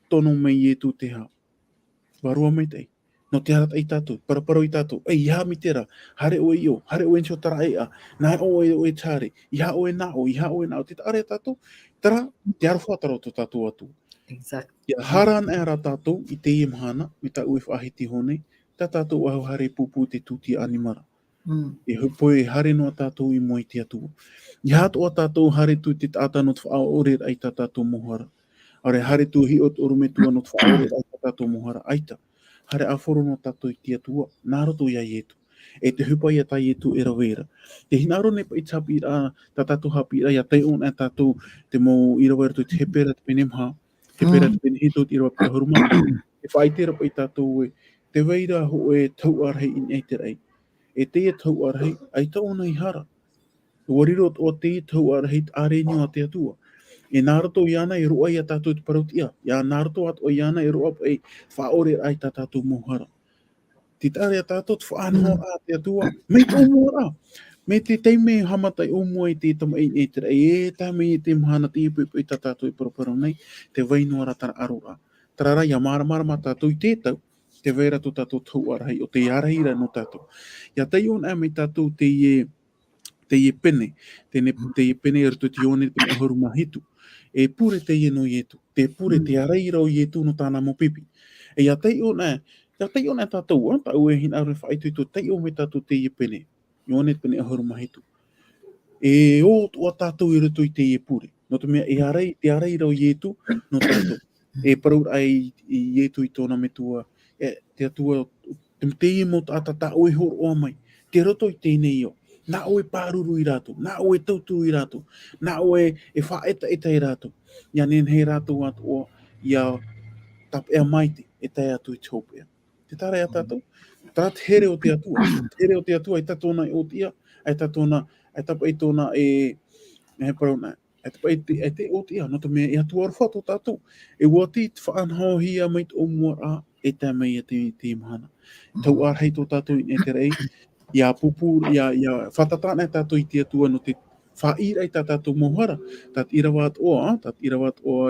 S3: tono mai e tu te hao. Wārua mai tei. No te harat ai tātou, paraparo I tātou, ei, iha mi tera, hare o I o, hare o ensio tara e a, nā o e tāre, iha o e nao, te tare a tātou, tara, te arhoa taro tō tātou atua.
S1: Exact.
S3: Ia haran e ara tātou, I te imahana, me tā ue whaahiti honei, tā tātou ahu hare pupu te tuti animara. E hupoi hare no tātou I moi te atua. I hato a tātou hare tu te tāta no te whaore ai tā tātou mohara. Are hare tu hi o orume tua no te whaore ai tā tātou mohara. Aita, hare awhoro no tātou I te atua, nā roto ia ietu. E te hupai a tai etu e rawera. Te hinaro ne pa I Haapiiraa, tā tātou Haapiiraa, ia tai on a tātou te mo I rawera tu te hepera te penemha, hepera te penehito I rawa pia horuma. E whaitera pa I tātou e, te weira ho e tau arhei in ei te rei. E Teie tau arhei, ai tau ona I hara. Ua riro o Teie tau arhei are nio a te atua. E nārato I ana e roa I a tātou te parautia. Ia nārato ato I ana e roa pa e whaore ai tā tātou mohara. Te tare a tātou te whaanoa a te atua. Mei tō mora. Me te teime hamatai o mua I te tama'i e te rei, tame I te mahana te ipu I tatou I paraparau nei, te wainua ratara ARORA'A. Tarara ia maramara ma tatou I tētau, te veira to tatou tauarahi, o te parahiraa no tatou. Ia tei on mai tatou Teie pene, teie pene e rato tione pene ahoru mahitu. E pure teie no ietu, te pure te araira o ietu no tāna mo pipi. E ia tei ona tatou, tau e hina aure whaitu I to tei o me tatou teie pene, ione pene ahoru mahitu. E o tua tatou I rato I teie pure. No te mea te araira o ietu no tatou. E parau ai I ietu I tōna me tua, te atua, te teie mo tātata o e horo o mai. Te roto I tēnei o. Nā o e pāruru I rātou, nā o e tauturu I rātou, nā o e whaeta I rātou. Ia nen hei rātou atua, ia tap ea maite, e tai atu I tōpea. Te tāre a tātou, tā te here o te atua, I tatona I o tia, ai tatona, ai tapa I tōna he parau nā, ai tapa I te o tia, no te mea I atua ar whato tātou. E wati te whaanhao hia mai te o mua e tai mai a te mahana. Tau ar hei tō tātou I te rei, ia pupu ia whatatana e tātou I te atua no te whaira I tātou mohara, tat Irava atoa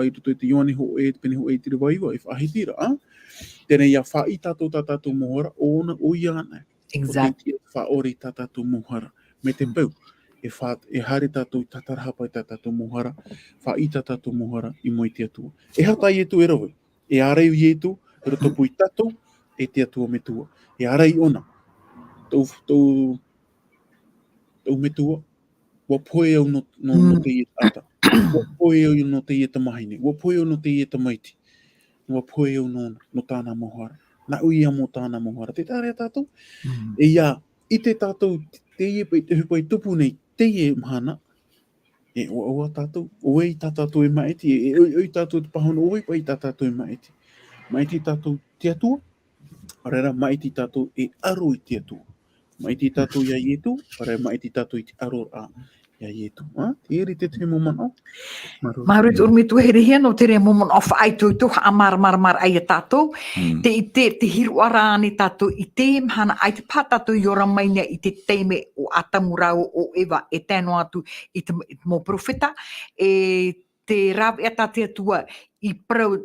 S3: I tuto I te ione ho e te pene ho e te rewaiwa I Haapiiraa. Tēnei ia whai tātou mohara, o ia ana.
S1: Exactly.
S3: O te whaore I tātou mohara. Me te pau, e hare tātou I tatarahapa I tātou mohara, whai tātou mohara I moi te atua. E hata I etu e rawe, e arei I etu, e rotopu I tātou, e te atua me tua. E arei ona. Tau me tua, wa poe au no Teie ata. Wa poe au no Teie tamahine. Wa poe au no Teie tamaiti. Wa poe au no tāna mohara. Na uia mo tāna mohara. Te tāre tātou. E ia, I te tātou Teie pa I te hupai tupu nei Teie mahana. E oa tātou. Oe I tātou e maeti. E oi tātou te pahona oe pa I tātou e maeti. Maeti tātou te atua. Arera maeti tātou e aro I te atua. Maiti tātou ia ietu, para maiti tātou I te ARORA'A ia ietu. Te eri te momano.
S1: Maru urmi tu here hia no te re momon of ai tu mar ai a tātou. Te hiru ara ni tātou I te mhana ai te pātātou I ora mainea I te teime o atamurau o ewa e tēno atu I te mo profeta. E te rawe ata te atua I parau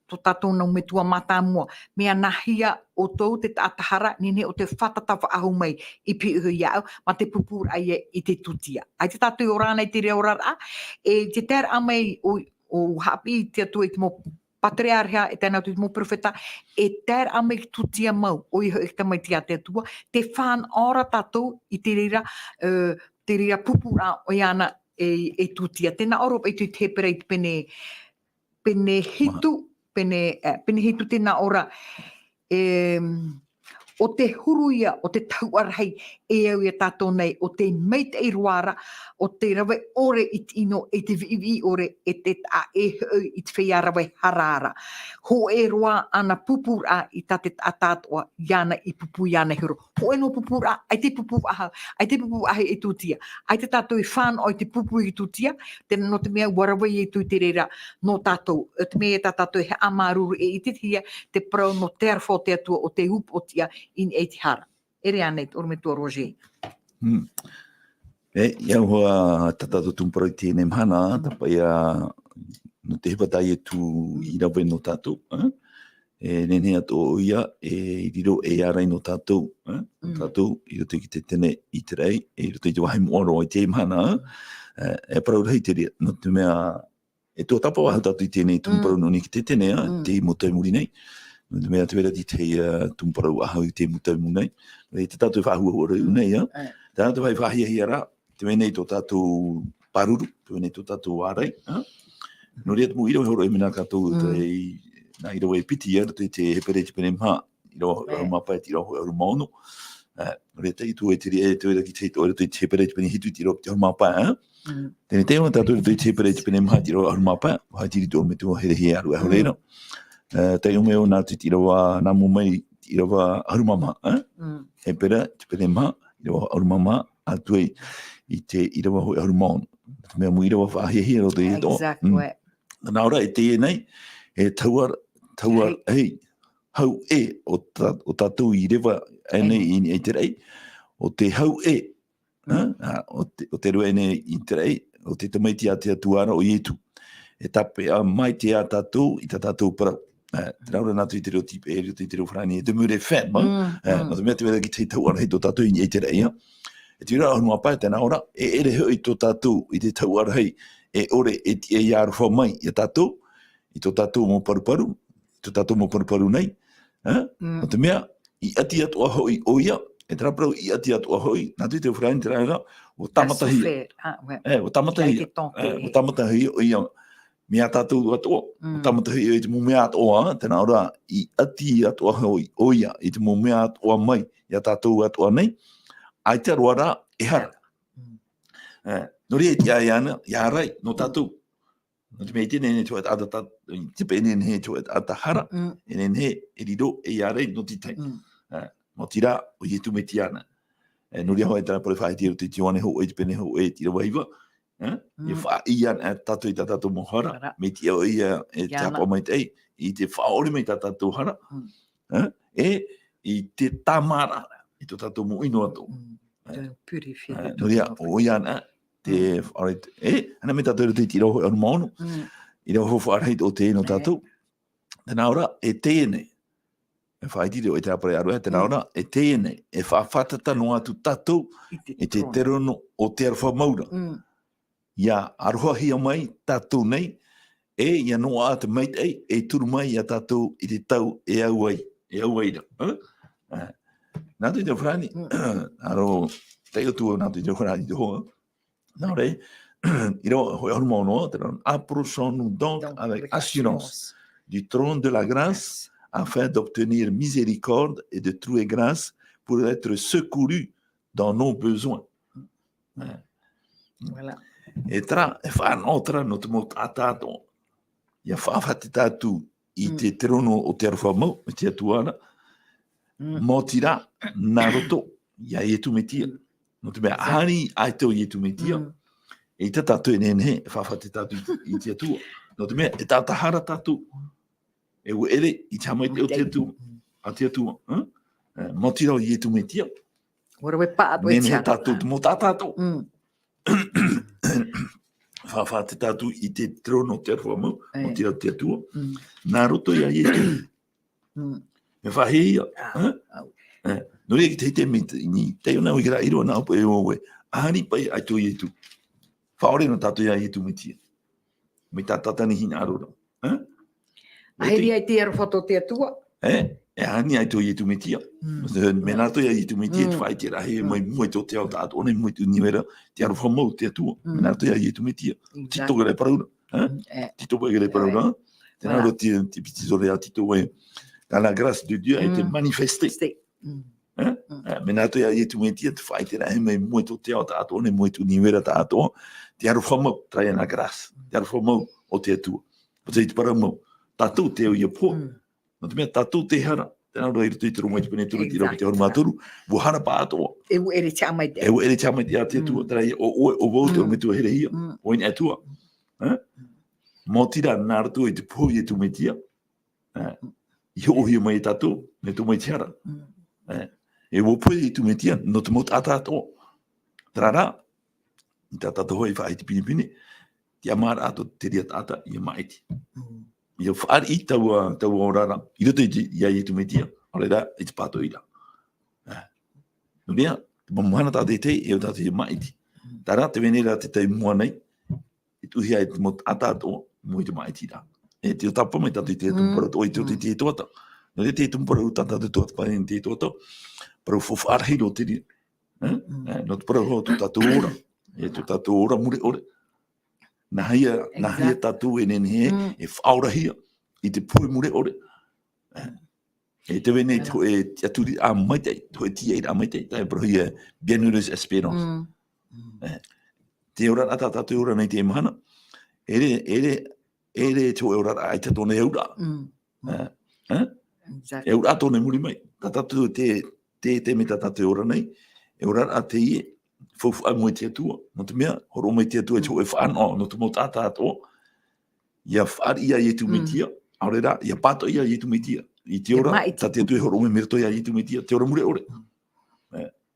S1: to tātou nau me tua mātāmua. Mea nahia o tau te tātahara, nene o te whatatawa ahu mai I piuhu iau, ma te pupur ai I te tutia. Ai te tātou o rānei te reo rara, e te tēr amai o hapi te atua I te mo patriarhia, e tēnā tu te mo profeta, e tēr amai tutia mau, o iho e tamai tia te atua, te whan ora tātou I te rira pupura o iana e tutia. Tēnā oro I te hepetoma pene hitu tēnā ora o te huruia, o te tauarahi e au I a tātou nei, o te meita I ruara, o te rawe ore I te ino, e te vivi ore, e te a e hau I te whea rawe harara. Ho e roa ana pupura I tate a tātoa, iana I pupu iana hiro. Ho e no pupura, ai te pupu aha I tutia. Ai te tātou I whan o te pupu I tutia, tēnā no te mea warawe I tu te reira no tātou. Te mea tātou he amaruru e I te tia, te parau no te arwho te atua o te up o tia in e te hara. Ere anei, orme tua roje.
S2: Iau hoa tatato tumparau I tēnei mhana, tapa ia no te hepatai e tu Irava no tātou. E nene ato o ia, e riro e arai no tātou. Tātou, I roto ki te tene I te rei, e roto I te wahai moaro I te mhana. E parau rei te rea, no te mea, e tuatapapa hau tātou I tēnei tumparau no ni ki te tene, te I motai muri nei. No te mea te wera di te tumparau ahau I te motai muri nei. E te tātou whahua hua reu nei, te tātou whai whahia rā, te mea nei tō tātou paruru, te mea nei tō tātou ārei. No rea te mu iro horo e mina kātou nā iro e piti ia, te hepereti pene mha, iro hau mapa e tira hau maono. No rea te I tu e te wera ki te ito, te hepereti pene hitu tira hau mapa, tēne te ona tātou te hepereti pene mha tira hau mapa, hai tiri tō me tō here he aru e hau reira. Te ume o nā te tirawa, nā mumai tirawa arumama, hepera, te pene mha, irawa arumama, atuei I te irawa hoi arumaono. Te mea mu irawa whahia o te eto.
S1: Exactly.
S2: Nā ora e Teie nei, e tauar, hei, hau e o tātou I rewa nei I te rei, o te hau e, O te rua ene I terei, o te tamai te atuara o ietu. E tape a mai te a tatou I ta tatou parau. Te raura nātu I te reo tipe e reo te reo whrani e te mure when, no te mea te wera ki te tau arahi tō tatou I terei, e te rau anua pai tēnā ora, e ere hoi tō tatou I te tau arahi, e ore e tie I aruwha mai I tatou, I tō tatou mō paruparu, tō tatou mō paruparu nei, no te mea, I ati atoa hoi o ia, e te raparau I ati atoa hoi, nātu I te whrani te ranga, o tamatahia. O tamatahia. O tamatahia o ia, mea tatou atoa. O tamatahia I te mō mea atoa, tēnā ora, I ati atoa hoi o ia, I te mō mea atoa mai, ia tatou atoa nei, ai te aroara e hara. Nori e te ai ana, ia rai, no tatou. No te mea tēne ne tō et ata, tipe ene ne tō et ata hara, ene ne e riro e ia rai no titai. Mo tira o ietu me tiana. Nori ahoa e tana pore whae tiro te tiwane ho e te pene ho e tira waiwa. I wha ian e tatou I ta tatou mo hara, me tia o ia e te apa mai tei, I te whaore me ta tatou hara, e I te tamara, I to tatou mo ino ato. Nori o ian e, te whaore, ana me tatou te tira ho e anu maono, I reo ho whaarheit o te ino tatou, tēnā ora e teie nei, e whaitire o e te apare aroa, tēnā ora e teie nei, e whawhatata no atu tatou, e te terono o te arwha maura. Ia aroha hia mai tatou nei, e ia noa ate mait ei, e turu mai ia tatou I te tau e au ai ra. Nātu I te whrani, aro teio tua nātu I te whrani te hoa, nā rei, I roa hoi horu maunoa, te rana, approchons-nous donc avec assurance du trône de la grâce, afin d'obtenir miséricorde et de trouver grâce pour être secourus dans nos besoins.
S1: Voilà.
S2: E tra, e whanotra no te mo tātāto. Ia whawhate tātu I te terono o te aruwha mau, me te atuara, mō tira, nā roto, ia ietu me tia. No te mea ahani ai tau ietu me tia, e ta tātu e nene, e whawhate tātu I te atua. No te mea, e tātahara tātu, e u ere, I tamai te o te atua, a te atua. Mō tira o ietu me tia.
S1: Ora we paatu e
S2: Nene tātu, te mō tātāto. Whawhate tātu I te trono te arwha mau, o tira te atua. Nā roto ia ietu. Me whahia. Nori e ki te hite me ni, te ona ui kera iro nā upo e owe. Ahani pai ai tō ietu. Whaore no tātu ia ietu me tia. Me tā tatani hina arora.
S1: Aheri ai te arwhato te atua.
S2: E ahani ai tō ietu me tia. Me nā tō ia ietu me tia, te whai te rahe, mai mui tō te au tātu, one mui tū niwera, te arwha mau te atua. Me nā tō ia ietu me tia. Tito gare paraura. Tito gare paraura. Tēnā ro te piti sore a tito e. Dans la grâce de Dieu a été manifestée. Me nā tō ia ietu me tia, te whai te rahe, mai mui tō te au tātu, one mui tū niwera tātu. Te arwha mau, traia na grâce. Te arwha mau o te atua. O te parau mau. Tātou te au ia pō. No te mea tātou te hara. Tēnā roi rutu I te rongo I te pene turu tira ki te horu māturu. Wu hara pā atoa.
S1: E u ere te amai te.
S2: E u ere te amai te a te atua. Tēnā I o wau te o me tua here hia. O ina atua. Mō tira nā ratu I te pō I tu me tia. I ho hia mai tātou. Me tu mai te hara. E wo pō I tu me tia. No te mō tātā atoa. Tērā rā. I tā tātou hoi whaai te pinipini. Te amara ato te ria tāta I maiti. Ia whaari I tau aurara. I roto I ai tu me tia. Ore rā, I te pāto I rā. Nurea, te mamuhana tāte te, e o tāte I maiti. Tā rā, te venera te tei mua nei. I tuhi ai te mo atātoa, mo I te maiti rā. E te o tapa mai tāte te tumpara, o I te o te toata. No te tumpara u tātou te toata, pai te toata. Parau whawharhiro te ria. No te parau ho tu tātou ora. E tu tātou ora mure ore. Na hia tātou e nene e whaurahia I te pui mure ore. E te wene e aturi a maitei, to e tia a maitei, tai prohia bienheureuse espérance. Te ora ata tātou ora nei te mahana. Ere to e ora ai te tone eura. Eura tone muri mai. Tātou te me tātou ora nei. E ora a Teie. Fofu ai mo te atua, no te mea, horo mai te atua e tō e whaano, no te mo tātā atua, ia whaari ia I tu me tia, aore rā, ia pāto I tu me tia, I te ora, tā te atua e horo mai mera toi I tu me tia, te ora mure ore.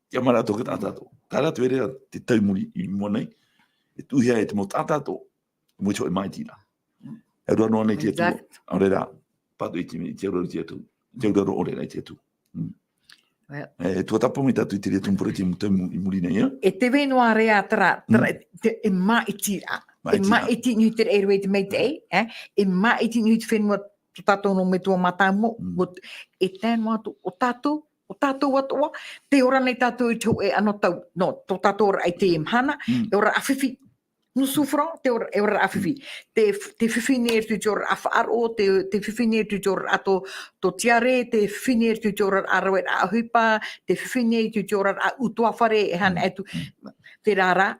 S2: Kia mara tō ka tātātō. Ka rātu e rea te taumuri I mua nei. E tuhia e te mo tātātō. Mo cho e mai tīra. E rua noa nei te atua. Aore rā. Patu I te aurora te atu. Te aurora ore nei te atu. E tuatapapa me tātu I te rea tumpura te taumuri nei.
S1: E te whenua rea tara. E mai tira. E mai iti nui te erwe te mei te e. E mai iti nui te whenua tu tātou no me tua matamo. E tēnu atu o tātou. O tātou atoa, te ora nei tātou I tau e anotau, no, tō tātou ora ai te mhana, e ora awhiwhi. No sufra, te ora awhiwhi. Te whiwhine e tu te ora awhaaro, te whiwhine e tu te ora ato tō tiare, te whiwhine e tu te ora arawe a huipa, te whiwhine e tu te ora a utuawhare, e hana e tu, te rara,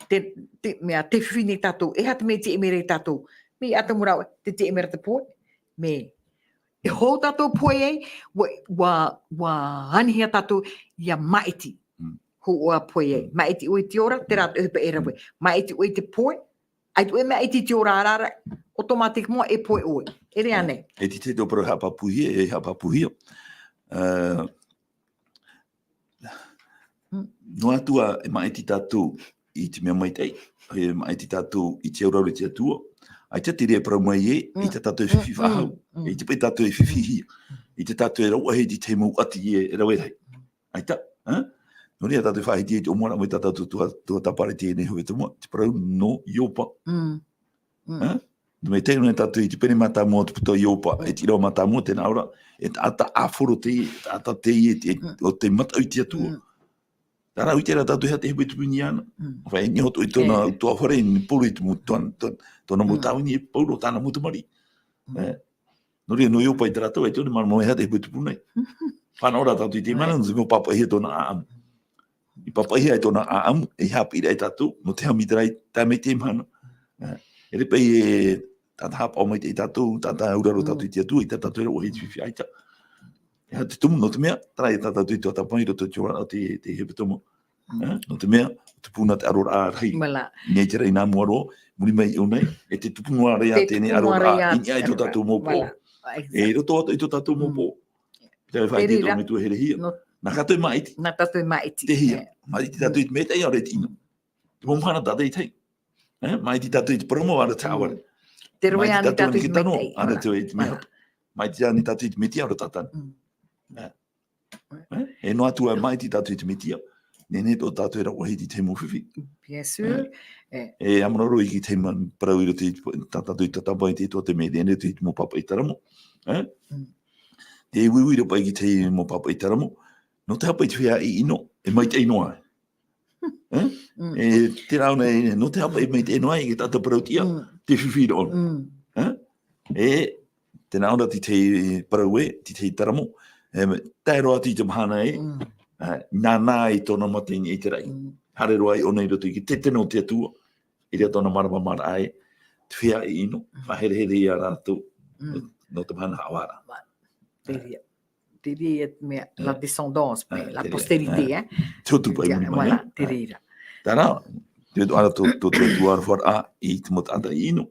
S1: te whiwhine tātou, e hata me te emere tātou. Me atamurawe, te emere te pōi, me e hou tātou poe ei, wa hanihia tātou ia maiti. Ho oa poe ei. Maiti oi te ora, te rātu hupa e rawe. Maiti oi te poe, ai tu e maiti te ora arara, automatic moa e poe oi. E rea nei.
S2: E ti te tō parau hapapuhia, e hapapuhia. No atua e maiti tātou I te mea maitei. E maiti tātou I te aurora te atua. Ai te tere parau mai I te tātou e whiwhi whahau. I te pai tātou e whiwhi hia. I te tātou e rau ahe di te mau ati e rau e rei. Ai ta, no rea tātou whahe di e te omora mai tātou tuatapara tēnei hepetoma. Te parau no iopa. No me tēnu e tātou I te pene mata mua te puto iopa. E te rau mata mua tēnā ora. E tāta āwhoro Teie, tāta Teie o te matau te atua. Tara ui tera tātou hea te hepetupini ana. Whai ni hoto I tōna tua whare ni polo I tumu tōna mutauni e pauro tāna mutamari. No rea no iopa I te ratou e tōna mara moe hea te hepetupuni. Whana ora tātou I te mana, no te mo papahia tōna aamu. I papahia I tōna aamu, e haapiiraa I tātou, no te hamiterai tā mei te mana. E repei e tāta hapa o mei te tātou, tāta auraro tātou I te atua, I tātou e rau hei whiwhi aita. E te tumu no te mea, tara e tātou I toatapapai roto te ora o te hepetoma. No te mea, te puna te ARORA'A RAHI. Nei te rei nā muaro, muri mai o nei, e te tupunua rea tēnei ARORA'A, I ai tō tātou mō pō. E roto ato I tō tātou mō pō. Te whai te tō me tu here hia. Nā katou maiti.
S1: Nā tātou maiti.
S2: Te hia. Maiti tātou I te mea tei aore tino. Te mōmhana tātou I tei. Maiti tātou I te promo ara te aware.
S1: Te roe ani tātou I te mea tei.
S2: Ara te i te mea. Maiti ani tātou I te mea aora tātana. E no atua maiti tātou I te metia. Nene tō tātou e rau hei te mo whiwhi.
S1: Bien sûr.
S2: E amararo I ki te man parau I roto tātou I tatapai te tō te mea nene te mo papa I taramo. Te wiwi ropa I ki te mo papa I taramo. No te hapa I te whia I ino. E mai te inoa. E te rau nei, no te hapa I mai te inoa I ki tātou parau tia. Te whiwhi ron. E te naura ti te parau e, ti te taramo. Tai roa ti te mahana e, nā I tōna mateni I te rai. Hare roa I o nei roto I ki te teno te atua, I rea tōna marama mara ai, te whia I ino, whahere I a rātou, no te mahana hawara.
S1: Te ria mea, la descendance, la postérité.
S2: Te otu pai muni mai.
S1: Te rira.
S2: Tārā, te otu ara tō te atua whara I te mota ata I ino.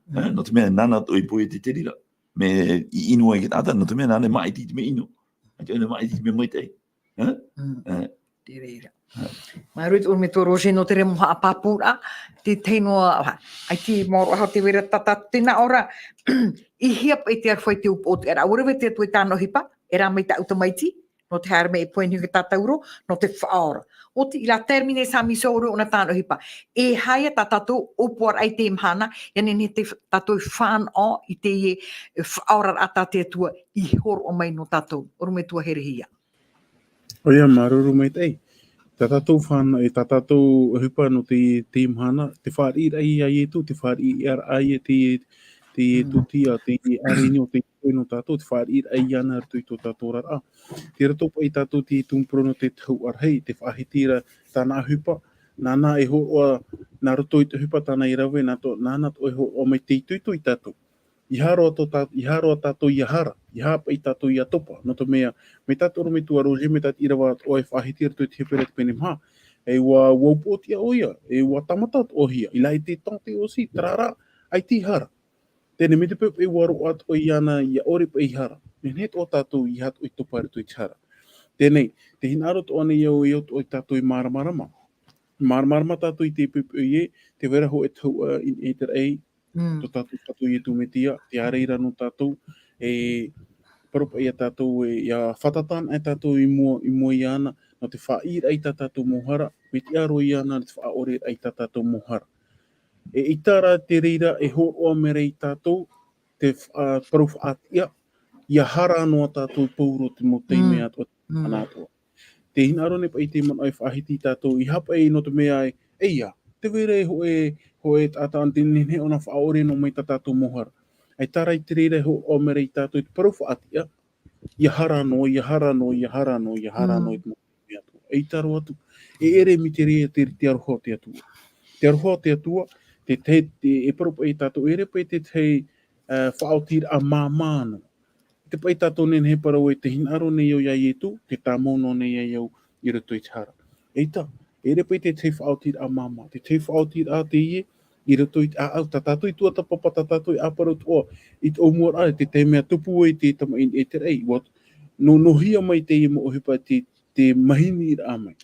S2: No te mea nana tō I poe te te rira. Me I ino e ki tāta, no te mea nane mai ti te me ino. Ake ona mai ti me mai tei.
S1: Te reira. Mai ruit o me tō roje no te remo Haapiiraa, te teinoa, ai te moro hao te wera tata tēnā ora, I hiap e te arwhai te upo o te ara urewe te tui tāno hipa, e rā mei ta utamaiti, no te haere me e poeni ki tātauro, no te whaora. O te ila termine sa misouru o na tāno hipa. E haia ta tātou upuar ai te imhana, e nene te tātou whan o I te whaora ata te atua I horo o mai no tātou, orume tua herehia.
S3: Oia, maruru mai tei. Tā tātou whāna e tā tātou hipa no te imhana, te whaarira I ai e tu, te whaarira ai e te tutia, te arenio, te no tātou, te whaarira ai ana ar tui tō tātou rara. Te ratou pai tātou te tumpro no te tau arhei, te whahetira tāna hipa, nāna e hoa, nā roto I te hipa tāna Irava, nāna to e hoa mai te tuitui tātou. I haro tātou I hara, I hapa I tātou I atopa. No to mea, me tātou me tua roje, me tātou Irava o e whahitira tui te hepere te pene mha. E wa waupotia oia, e wa tamatat o hia. I lai te tante o si, tarara, ai ti hara. Tēne me te pepe e waro at o I ana I Aore pa I hara. Nenet o tātou I hat o I topare tui te hara. Tēnei, Te hinaro to ane iau o tatou i maramarama. Maramarama tatou i te pepe ie, te vera ho e tau in e ter ei, to tatou i tu metia, te areira no tatou, Paropa ia tatou ia whatatan ai tatou i mua i ana, no te whaira ai tatou mohara, me te aro i ana te whaore ai tatou mohara. I tara te reira e horoa me rei tatou, te parau whaatia, ia hara anoa tatou pauro te mo teime atua ana atua. Te hinaro ne pa i te man ai whahiti tatou, i hapa e no te mea e, eia, te vere ho e tata ante nene ona whaore no mai tatou mohara. Ai tara i te reira e horoa me rei tatou, te parau whaatia, ia hara no, ia hara no, ia hara no, ia hara no, i atua. Ei taro atu, e ere mi te rea te aroho te atua. Te aroho te atua, e paropa e tato, ere pa te whaotira a māmāno. Te pai tato nen he parau e te hinaro ne iau iai etu, te tāmono ne iau i rato i te hara. Eita, ere pa te whaotira a māmā, te whaotira a te ie, i rato i te au, tatato i tuatapapa, tatato i aparau toa, i te omuar are, te mea tupu e te tama'i e te rei, no hia mai te i mo ohipa te mahini i ra mai.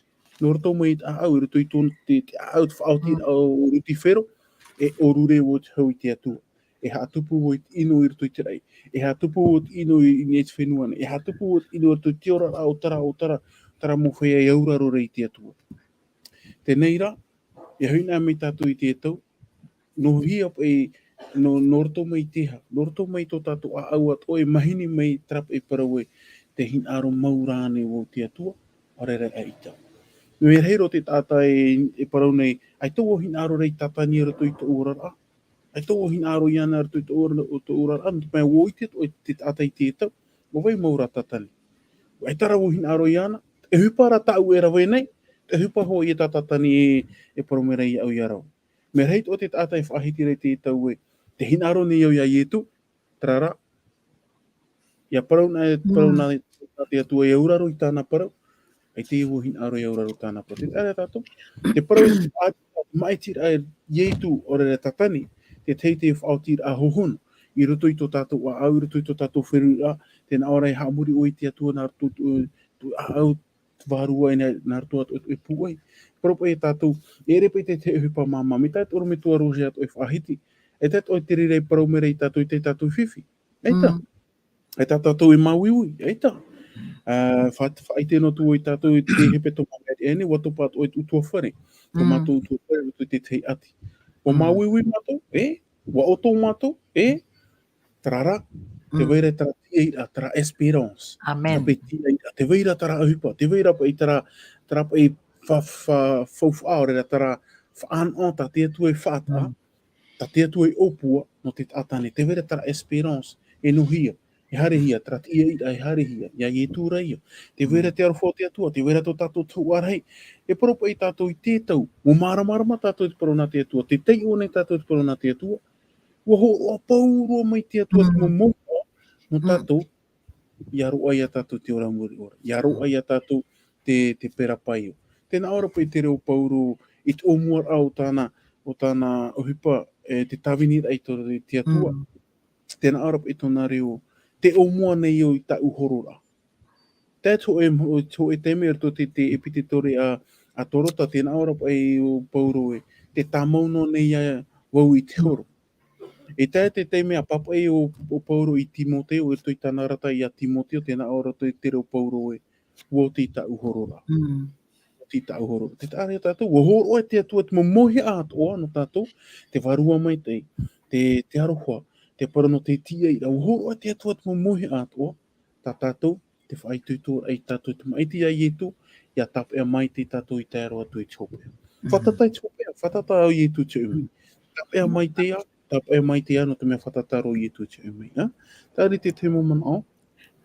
S3: No rato mai i te au, i rato i tōna te au te whaotira o ruti whero, e o rure o te hau i te atua. E ha tupu o te ino i rato i te rei. E ha tupu o te ino i ni te whenuana. E ha tupu o te ino i rato i te ora o tara mo whea i auraro rei te atua. Te neira, e huina me tātou i te tau, no hia e no rato mai teha, no rato mai tō tātou a au at oe mahini mai trap e parau e te hinaro maurane o te atua, orere a ita. Me reiro te tāta e parau nei, ai tō o hinaro rei tata ni rato i tō ARORA'A. Ai tō o hinaro i ana rato i tō ARORA'A, no te mai o i te tāta i te tau, mo vai maura tatani. Ai tara o hinaro i ana, e hupara tau e rawe nei, te hupa ho i tatatani e parau me rei au i arau. Me reit o te tāta e whahiti rei te tau e, te hinaro ni iau iai etu, trara, ia parau na te atua e auraro i tāna parau, ai te iwo hinaro i auraro tāna parau. Te tāre tātou, te parau i maitira e ietu o re tatani, te teite e whaotira a hohono, i roto i tō tātou a au, i roto i tō tātou wherua, tēnā ora e haamuri o i te atua nā roto a au, vārua e nā roto atu e puai. Paropa e tātou, e repa i te hupa māma, me tātou oro me tua roje atu e whahiti, e tātou i te rirei parau me rei tātou i te tātou whiwhi. Eita, e tātou i mauiui, eita. Whai tēnā tu i tātou i te hepetoma ene, watu pātou i utua whare, ko mātou utua whare, i te tei ati. O mauiui mātou, wa oto mātou, trara, te veira tara tieira, tara esperance.
S1: Amen.
S3: Te veira tara ahupa, te veira pa i tara pa i whauwhaore, tara whaanota, te atu e whaata, ta te atu e opua, no te atane, te veira tara esperance, e nuhia, e harehia, tara tieira, e harehia, ia e tura ia. Te veira te arwho te atua, te veira tō tātou tau arhei, e paropa i tātou i tētau, mo maramarama tātou i parona te atua, te tei o nei tātou i parona te atua, ua ho pauro mai te atua te mo no tātou, i aroa ia tātou te ora muri ora. I aroa ia tātou te pera paio. Tēnā ora pai te reo pauro i te omuar au o tāna ohipa te tawini ai te atua. Tēnā ora pai tōna reo te omua nei o i ta uhorora. Tēto e te mea to te epititore a torota, tēnā ora pai o pauro te tamauno nei a wau i te horo. E te mea papa e o pauro i Timoteo, e toi tāna rata i a Timoteo, tēnā ora toi te reo pauro e ua te ta uhorora. Te ta uhorora. Te tāre tātou, ua horo e te atua, te momohi a atoa no tātou, te varua mai te aroha, te parano te Teie, ua horo e te atua, te momohi a atoa, tā tātou, te whaituitua ai tātou, te maiti ai etu, ia tap e mai te tātou i te aroa tu i tōpea. Whatata i tōpea, whatata au i etu te umi. Tap e mai te a, tap e mai te ano te mea whatataro i etu te umi. Tāre te te moman au.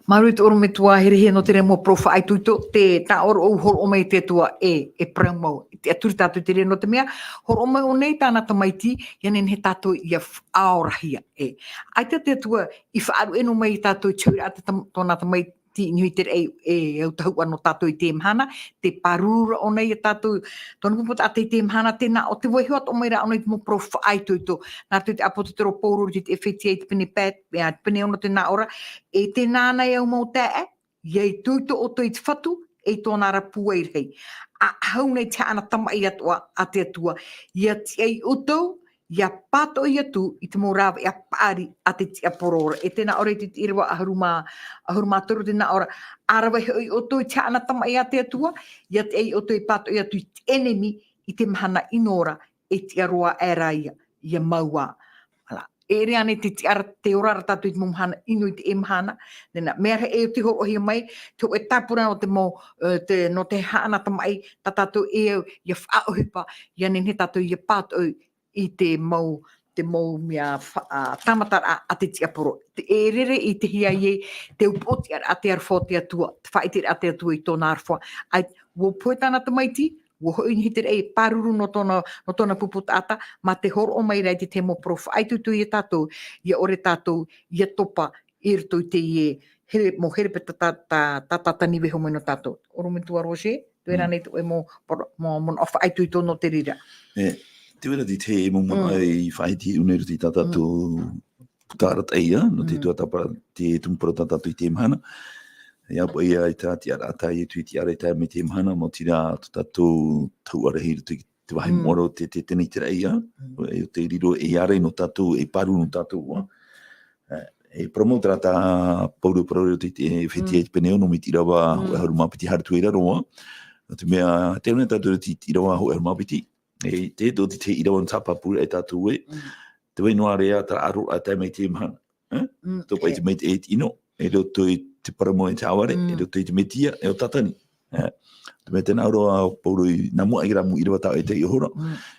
S1: Maru te oro me tua herehe no te re mo profa ai tuito, te tā oro au horo o mai te tua e praumau. Te aturi tātou te re no te mea, horo o mai o nei tāna tamaiti, ianen he tātou i a ARORA'A RAHI. Ai te tua i whaaru eno mai i tātou i tūra ata tōna tamaiti, nihui te rei au tahu ano tātou i te mhana, te parura o nei tātou, tōna pupota ata i te mhana, tēnā o te waihuat o mai ra o nei te mo profa ai tuito, nā te apototero pōruru te FTA te pene pēt, te pene ono te nā ora, e te nānei au mau tēe, iei tuito o toi te whatu, e tōna rapua i rei. A hau nei te ana tama'i atua a te atua. Ia ti ei utou, ia pato i atu i te morawa ia pāri a te tia porora. E tēnā ore te irawa ahuruma toro tēnā ora. Arawa hei utou i te ana tama'i a te atua, ia te ei utou i pato i atu i te enemi i te mahana inora e te aroa rahi ia maua. E rea ne te tiara te orara tatu i te mumhana inu i te emhana. Nena, mea e o te horohia mai, te o e tapura o te mo, no te haana tamai, ta tatou e au, ia whaohipa, ia nene tatou ia pato i te mau mea tamatara a te tiaporo. E rere i te hia ie, te upoti a te arwha te atua, te whaitiri a te atua i tōna arwha. Ai, wo poetana tamaiti, wo hoi ni te rei paruru no tōna puputata, ma te horo o mai rei te mo prof. Ai tutu i tatou, ia ore tatou, ia topa i rito i te ie, mo herepe ta niwe ho no tatou. Oro me tua Roger, tu era nei tu e mo ofa ai tutu no te rira.
S2: Te wera di te mo ai whaiti uneru ti tatou putara Teie, no te tuatapapa, te tumpura tatou i te mahana. Ia po ia i tā te arata i tu i te arata me te mahana mo tira tatou tauarahi te wahi moro te teni te reia, e o te riro e are no tatou, e paru no tatou. E promotera tā pauru te whetia i te peneo no mi te Irava ho e harumapiti hartu e raroa. No te mea, te una tatou te Irava ho e harumapiti. E te do te Irava no tapapura e tatou e. Te wai noa rea ta ARORA'A RAHI me te mahana. Topa i te mei te e tino. E do te Parau e te Aore, e do te metia e o tatani. Te mea tēnā aroa pauru i nā mua i ramu Irava tau e te ihora.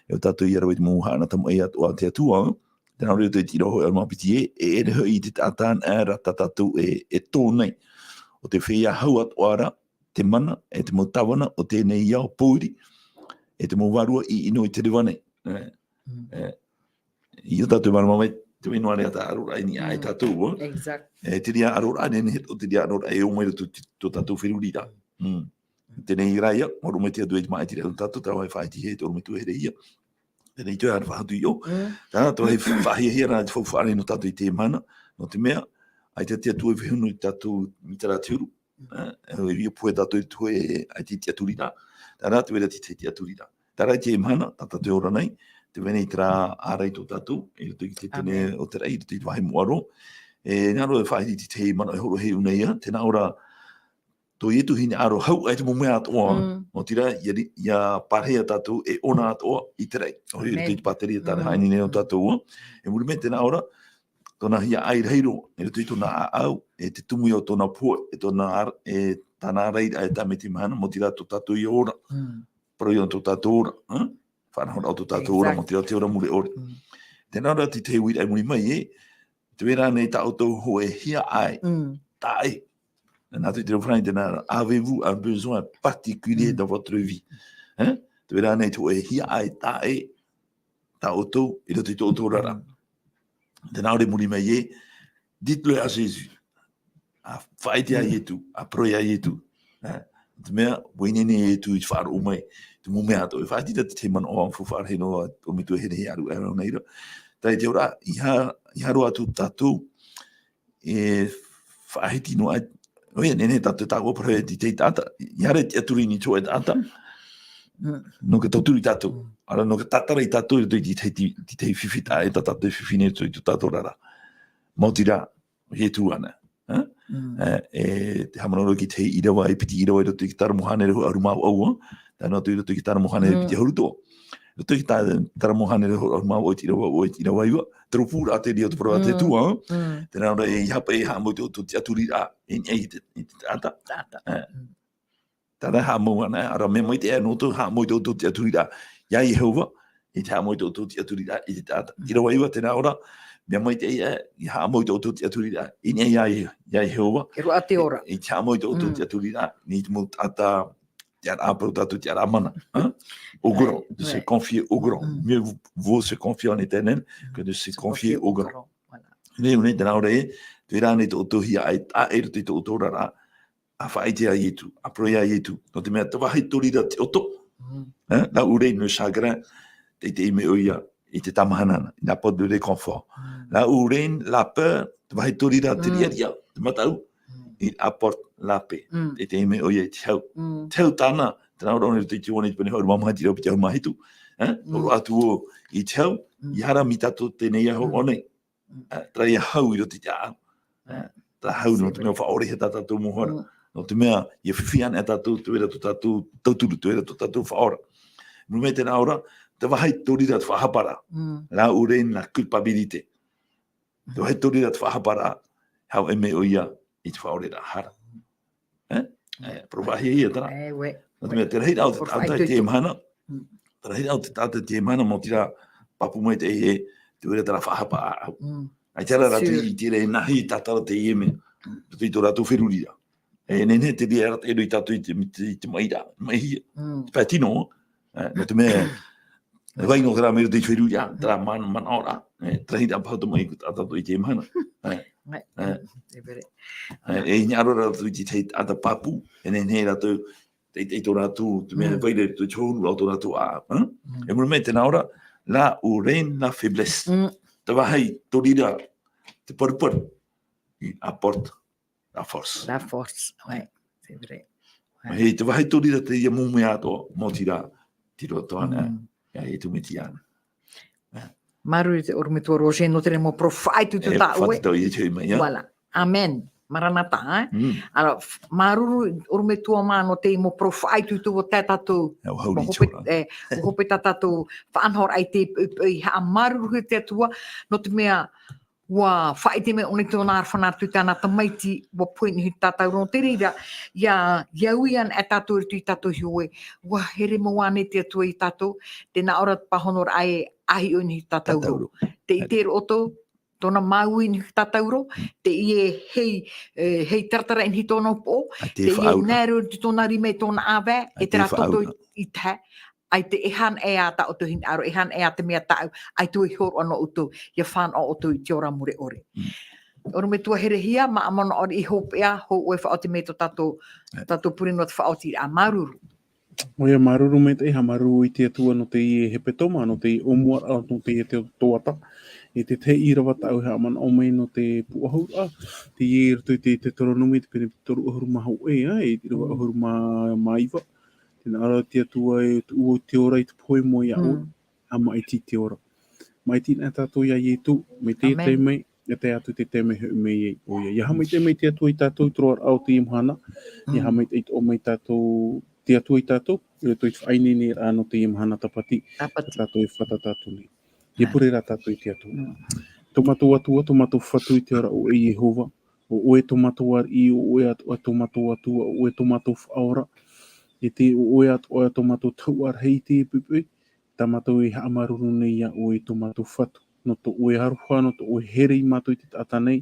S2: E o tatou i arawa i te mouhana tama'i atua te Atua. Tēnā aroa te tira ho e almapiti e re hoi i te tātān e rata tatou e tōnei. O te whea hau atoara, te mana, e te motawana, o tēnei iau pōri, e te mouwarua i ino i te rewane. I o tatou marama mai, te winoa rea ta ARORA'A ni ai tatou.
S1: Exact.
S2: Te rea ARORA'A ni o te rea ARORA'A e o mai to tatou whirurira. Tēnei raia, moro me te atu e te mai tira o tatou, tau hai whaiti he, toro me tu here ia. Tēnei tue ar whahatu i o. Tāna tau hei whahia hea te whauwhare no tatou i te mana, no te mea, ai te atu e whihunu i tatou mitara te uru. E rio pue tatou i tue ai te aturira. Tāna te wera te aturira. Tāra i te mana, tatou ora nei, te wene i tera ārai tō tatou, e roto i te tene o te rei, roto i te wahi muaro. E nāro e whaiti ti te mana e horo hei uneia, tēnā ora tō ietu hini aro hau ai te mumea atoa, mo tira ia parhea tatou e ona atoa i te rei. Hori roto i te pateria tāne haini neo tatou. E muri me tēnā ora, tōna hia ai reiro, e roto i tōna au, e te tumu o tōna pua, e tāna reira e tāme te mahana, mo tira tō tatou i ora. Parau i tō tatou ora. Whanahora o tō tatou ora, mo tira te ora mure ore. Tēnā ora ti te wira ai muri mai te wera nei ta auto ho e hia ai, tae. Nā te tira whanai tēnā, avez-vous un besoin particulier dans votre vie? Te wera nei te ho e hia ai, tae, ta auto, i roto i tō auto rara. Tēnā ore muri mai dites-le à Jésus. A whaiti a ietu, a proi a ietu. Te mea, wainene ietu i whaaro o mai, te mumea ato. E whaiti te te mana o am whawhare no o mitu e here he aru e rau neira. Tai te ora, i haro atu tatou, e whaiti no ai, oia, nene tatou tāua parahe ti te tata, i hare te aturi ni tō e tata, no ka tauturi tatou, ara no ka tatara i tatou, i te whiwhita e tatou whiwhine tō i tō tatou rara. Mautira, he tū ana. E te hamanoro ki te Irava, e piti Irava i roto i ki taramohane reho arumau aua, tāna tu i roto i ki taramohane e piti harutoa. Roto i ki taramohane reho arumau o i Irava iwa, tropura a te ria tu parau a te tua, tēnā ora e hapa e hamo i tō te aturira, e ni e i te tata. Tāna hamo ana, ara me moi te ea noto, hamo i tō te aturira, ia i Jehova, e te hamo i tō te aturira i te tata. Irava iwa, tēnā ora, mea mai te ia, i hamo i tō te aturira, i ni ia i Jehova.
S1: E roa te ora.
S2: I te hamo i tō te aturira, ni te mo tata, te ara apau tatou te ara mana. Au grand, de se confier au grand. Mieux vaut se confier en éternel que de se confier au grand. Nei une, tēnā ora e, te rāne tō tohia ai tā e roto i tō tōrara, a whaite a ietu, a proi a ietu. No te mea te wahi torira te oto. La urei no chagrin, te ime oia, i te tamahanana, il n'apporte de réconfort. La urei, la peur, te wahi torira te riaria, te matau, il apporte lape. Te me o ye tau. Tau tana, tana ora o te tione pene hau mamahati rau pite hau mahitu. Oro atu o I tau, I hara mi tato tenei hau one. Trai hau I roti te ao. Ta hau no te mea whaore he tatou mohora. No te mea, ia whiwhian e tatou, tu era tu tatou, tauturu, tu era tu tatou whaora. Nume tena ora, te wahai torira te whahapara. La urein la culpabilite. Te wahai torira te whahapara, hau e me o ia I te whaore ra hara. Provahi ia tara. No te mea, te rei au te tata te emhana. Te rei au te tata te emhana mo tira papu mai te e, tu era tara whahapa au. Ai tera ratu I tira e nahi tatara te ieme. Tu I tō ratu whirurira. E nene te ria rata ero I tatu I te maira, maihia. Te pētino, no te mea, e vai no kara mero te whirurira, tera man ora, tera hita pauta mai tatu I te emhana. E ina arora ratu I te te atapapu, e nene ratu, te tō ratu, te mea vaire te chōnu au tō ratu a. E mura me tena ora, la urein la faiblesse. Te wahai, torira, te paruparu, I apporte la force.
S1: La force, ouais, c'est vrai.
S2: Hei te wahai torira te ia mume ato, mo tira, tiro toana, e tu me tiana.
S1: Maru te ormetua roje no te mo profai tu ta ue. Voilà. Amen. Maranata, Alors, maru ormetua mano te mo profai tu tatou. Hope tatou whanhor ai te ha maru te atua no te mea wa whai te me one tōna arwhana tu tāna tamaiti wa point hi tātou no te reira ia iauian e tātou tu I tātou hioi wa here mo wane te atua I tātou tēnā ora pahonor ai ahi o ni tātou ro. Te I te roto tōna maui ni tātou ro, te I hei taratara in hi tōna po, te I nēru ti tōna rime tōna awe, e te ratoto I te ai te ehan e a ta o tu hin aro, ehan e a te mea tau, ai tu I horo ano o tu, ia whan o tu I te ora mure ore. Oro me tua here hia, ma amana ori I hope ea, ho ue wha o te me to tatou purino te wha o ti a maruru.
S3: Oia maruru me te ha maruru I te atua no te I hepetoma, no te omuara, no te te toata. E te te Irava tau he amana o mei no te puahura. Te I ratu te toronumi, te pene toru ahuru mahu e te rawa ahuru maiva. Tēnā ara te atua e ua te ora I te poe mo ia o, a mai ti te ora. Mai ti nā tātou ia I tu, me te te mei, e te atu te te mei mei e o ia. Ia hamai te mei te atua I tātou, troar au te imhana. Ia hamai te o mei tātou, te atua I tātou, I rato I te whainene rāno te imhana tapati. Tātou I whata tātou nei. Ia pure rā tātou I te atua. Tomatou atua, tomatou whatu I te ora o e Jehova. O oe tomatou ar I, o oe tomatou atua, o oe tomatou whaora. E te oe atoa tomatou tau ar hei te pupui, tamatou I haamaruru nei a oe tomatou whatu. No to oe haruha, no to oe here I matou I te tata nei,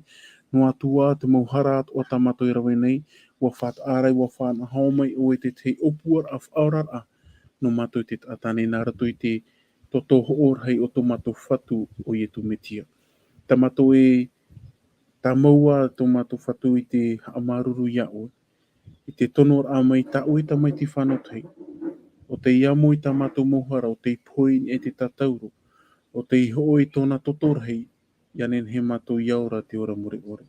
S3: no atua te mauhara atoa tamatou I rawe nei, wa what arai, wa whana haumai oe te opuar a whaorara, no matou I te tata nei, nā rato I te toto hoor hei o tomatou whatu o I tu metia. Tamatou tā maua tomatou whatu I te haamaruru ia oe. I te tonor a mai ta ui ta mai ti whanau tei. O te iamo I tamatou mohara, o te poin e te tatauro. O te iho I tōna totorhei, ianen he matou iaura te ora mure ore.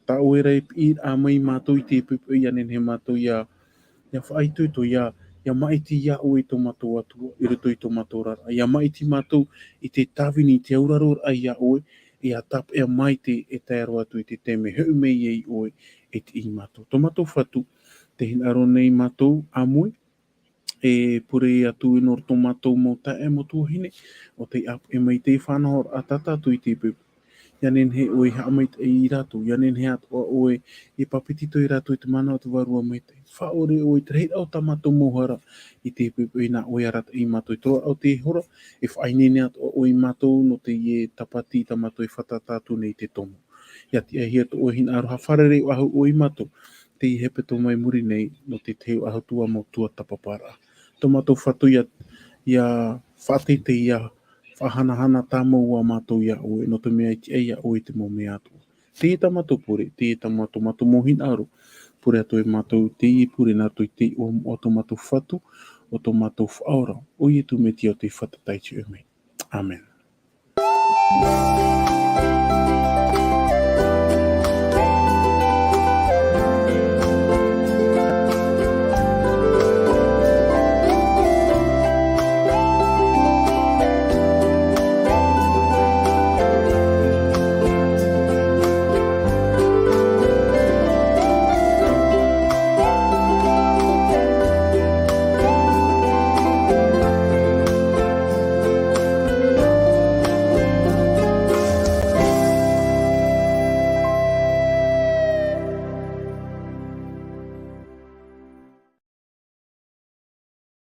S3: Ta ui rei I a mai matou I te pupu, ianen he matou ia whaituito ia maiti ia ui tō matou atua, I ruto I tō matou rara. Ia maiti matou I te tawini, te auraror a ia ui, ia tap e maiti e te aro atu I te teme heu mei ei ui e te I matou. Tō matou whatu, te hin aro nei matou amui, e pure atu inor tō matou mo ta e mo tuahine, o te ap e mai te whanahor a tata tu I te pupu. Ianen he oe ha mai te I ratu, ianen he atoa oe e papitito I ratu I te mana o te warua mai te. Whaore oe te rei au ta matou mohara I te pupu I nā oe arata I matou. I toa au te hora, e whainene atoa oe matou no te ie tapati ta matou I whatatatu nei te tomo. Ia te ahia to oe hin aro ha wharere o ahu oe matou. Te I hepetoma I muri nei no te teo ahutua mo tuatapaparaa. Tomatou whatu ia whate te ia whahanahana tāmau a mātou ia oe, no te mea iti ia oe te mo mea atua. Te I tamatou pure, te I tamatou mohin aro, pure atu e mātou te I pure nā tui te o tomatou whatu, o tomatou whaora, o I tu me te o te whatataiti o mei. Amen.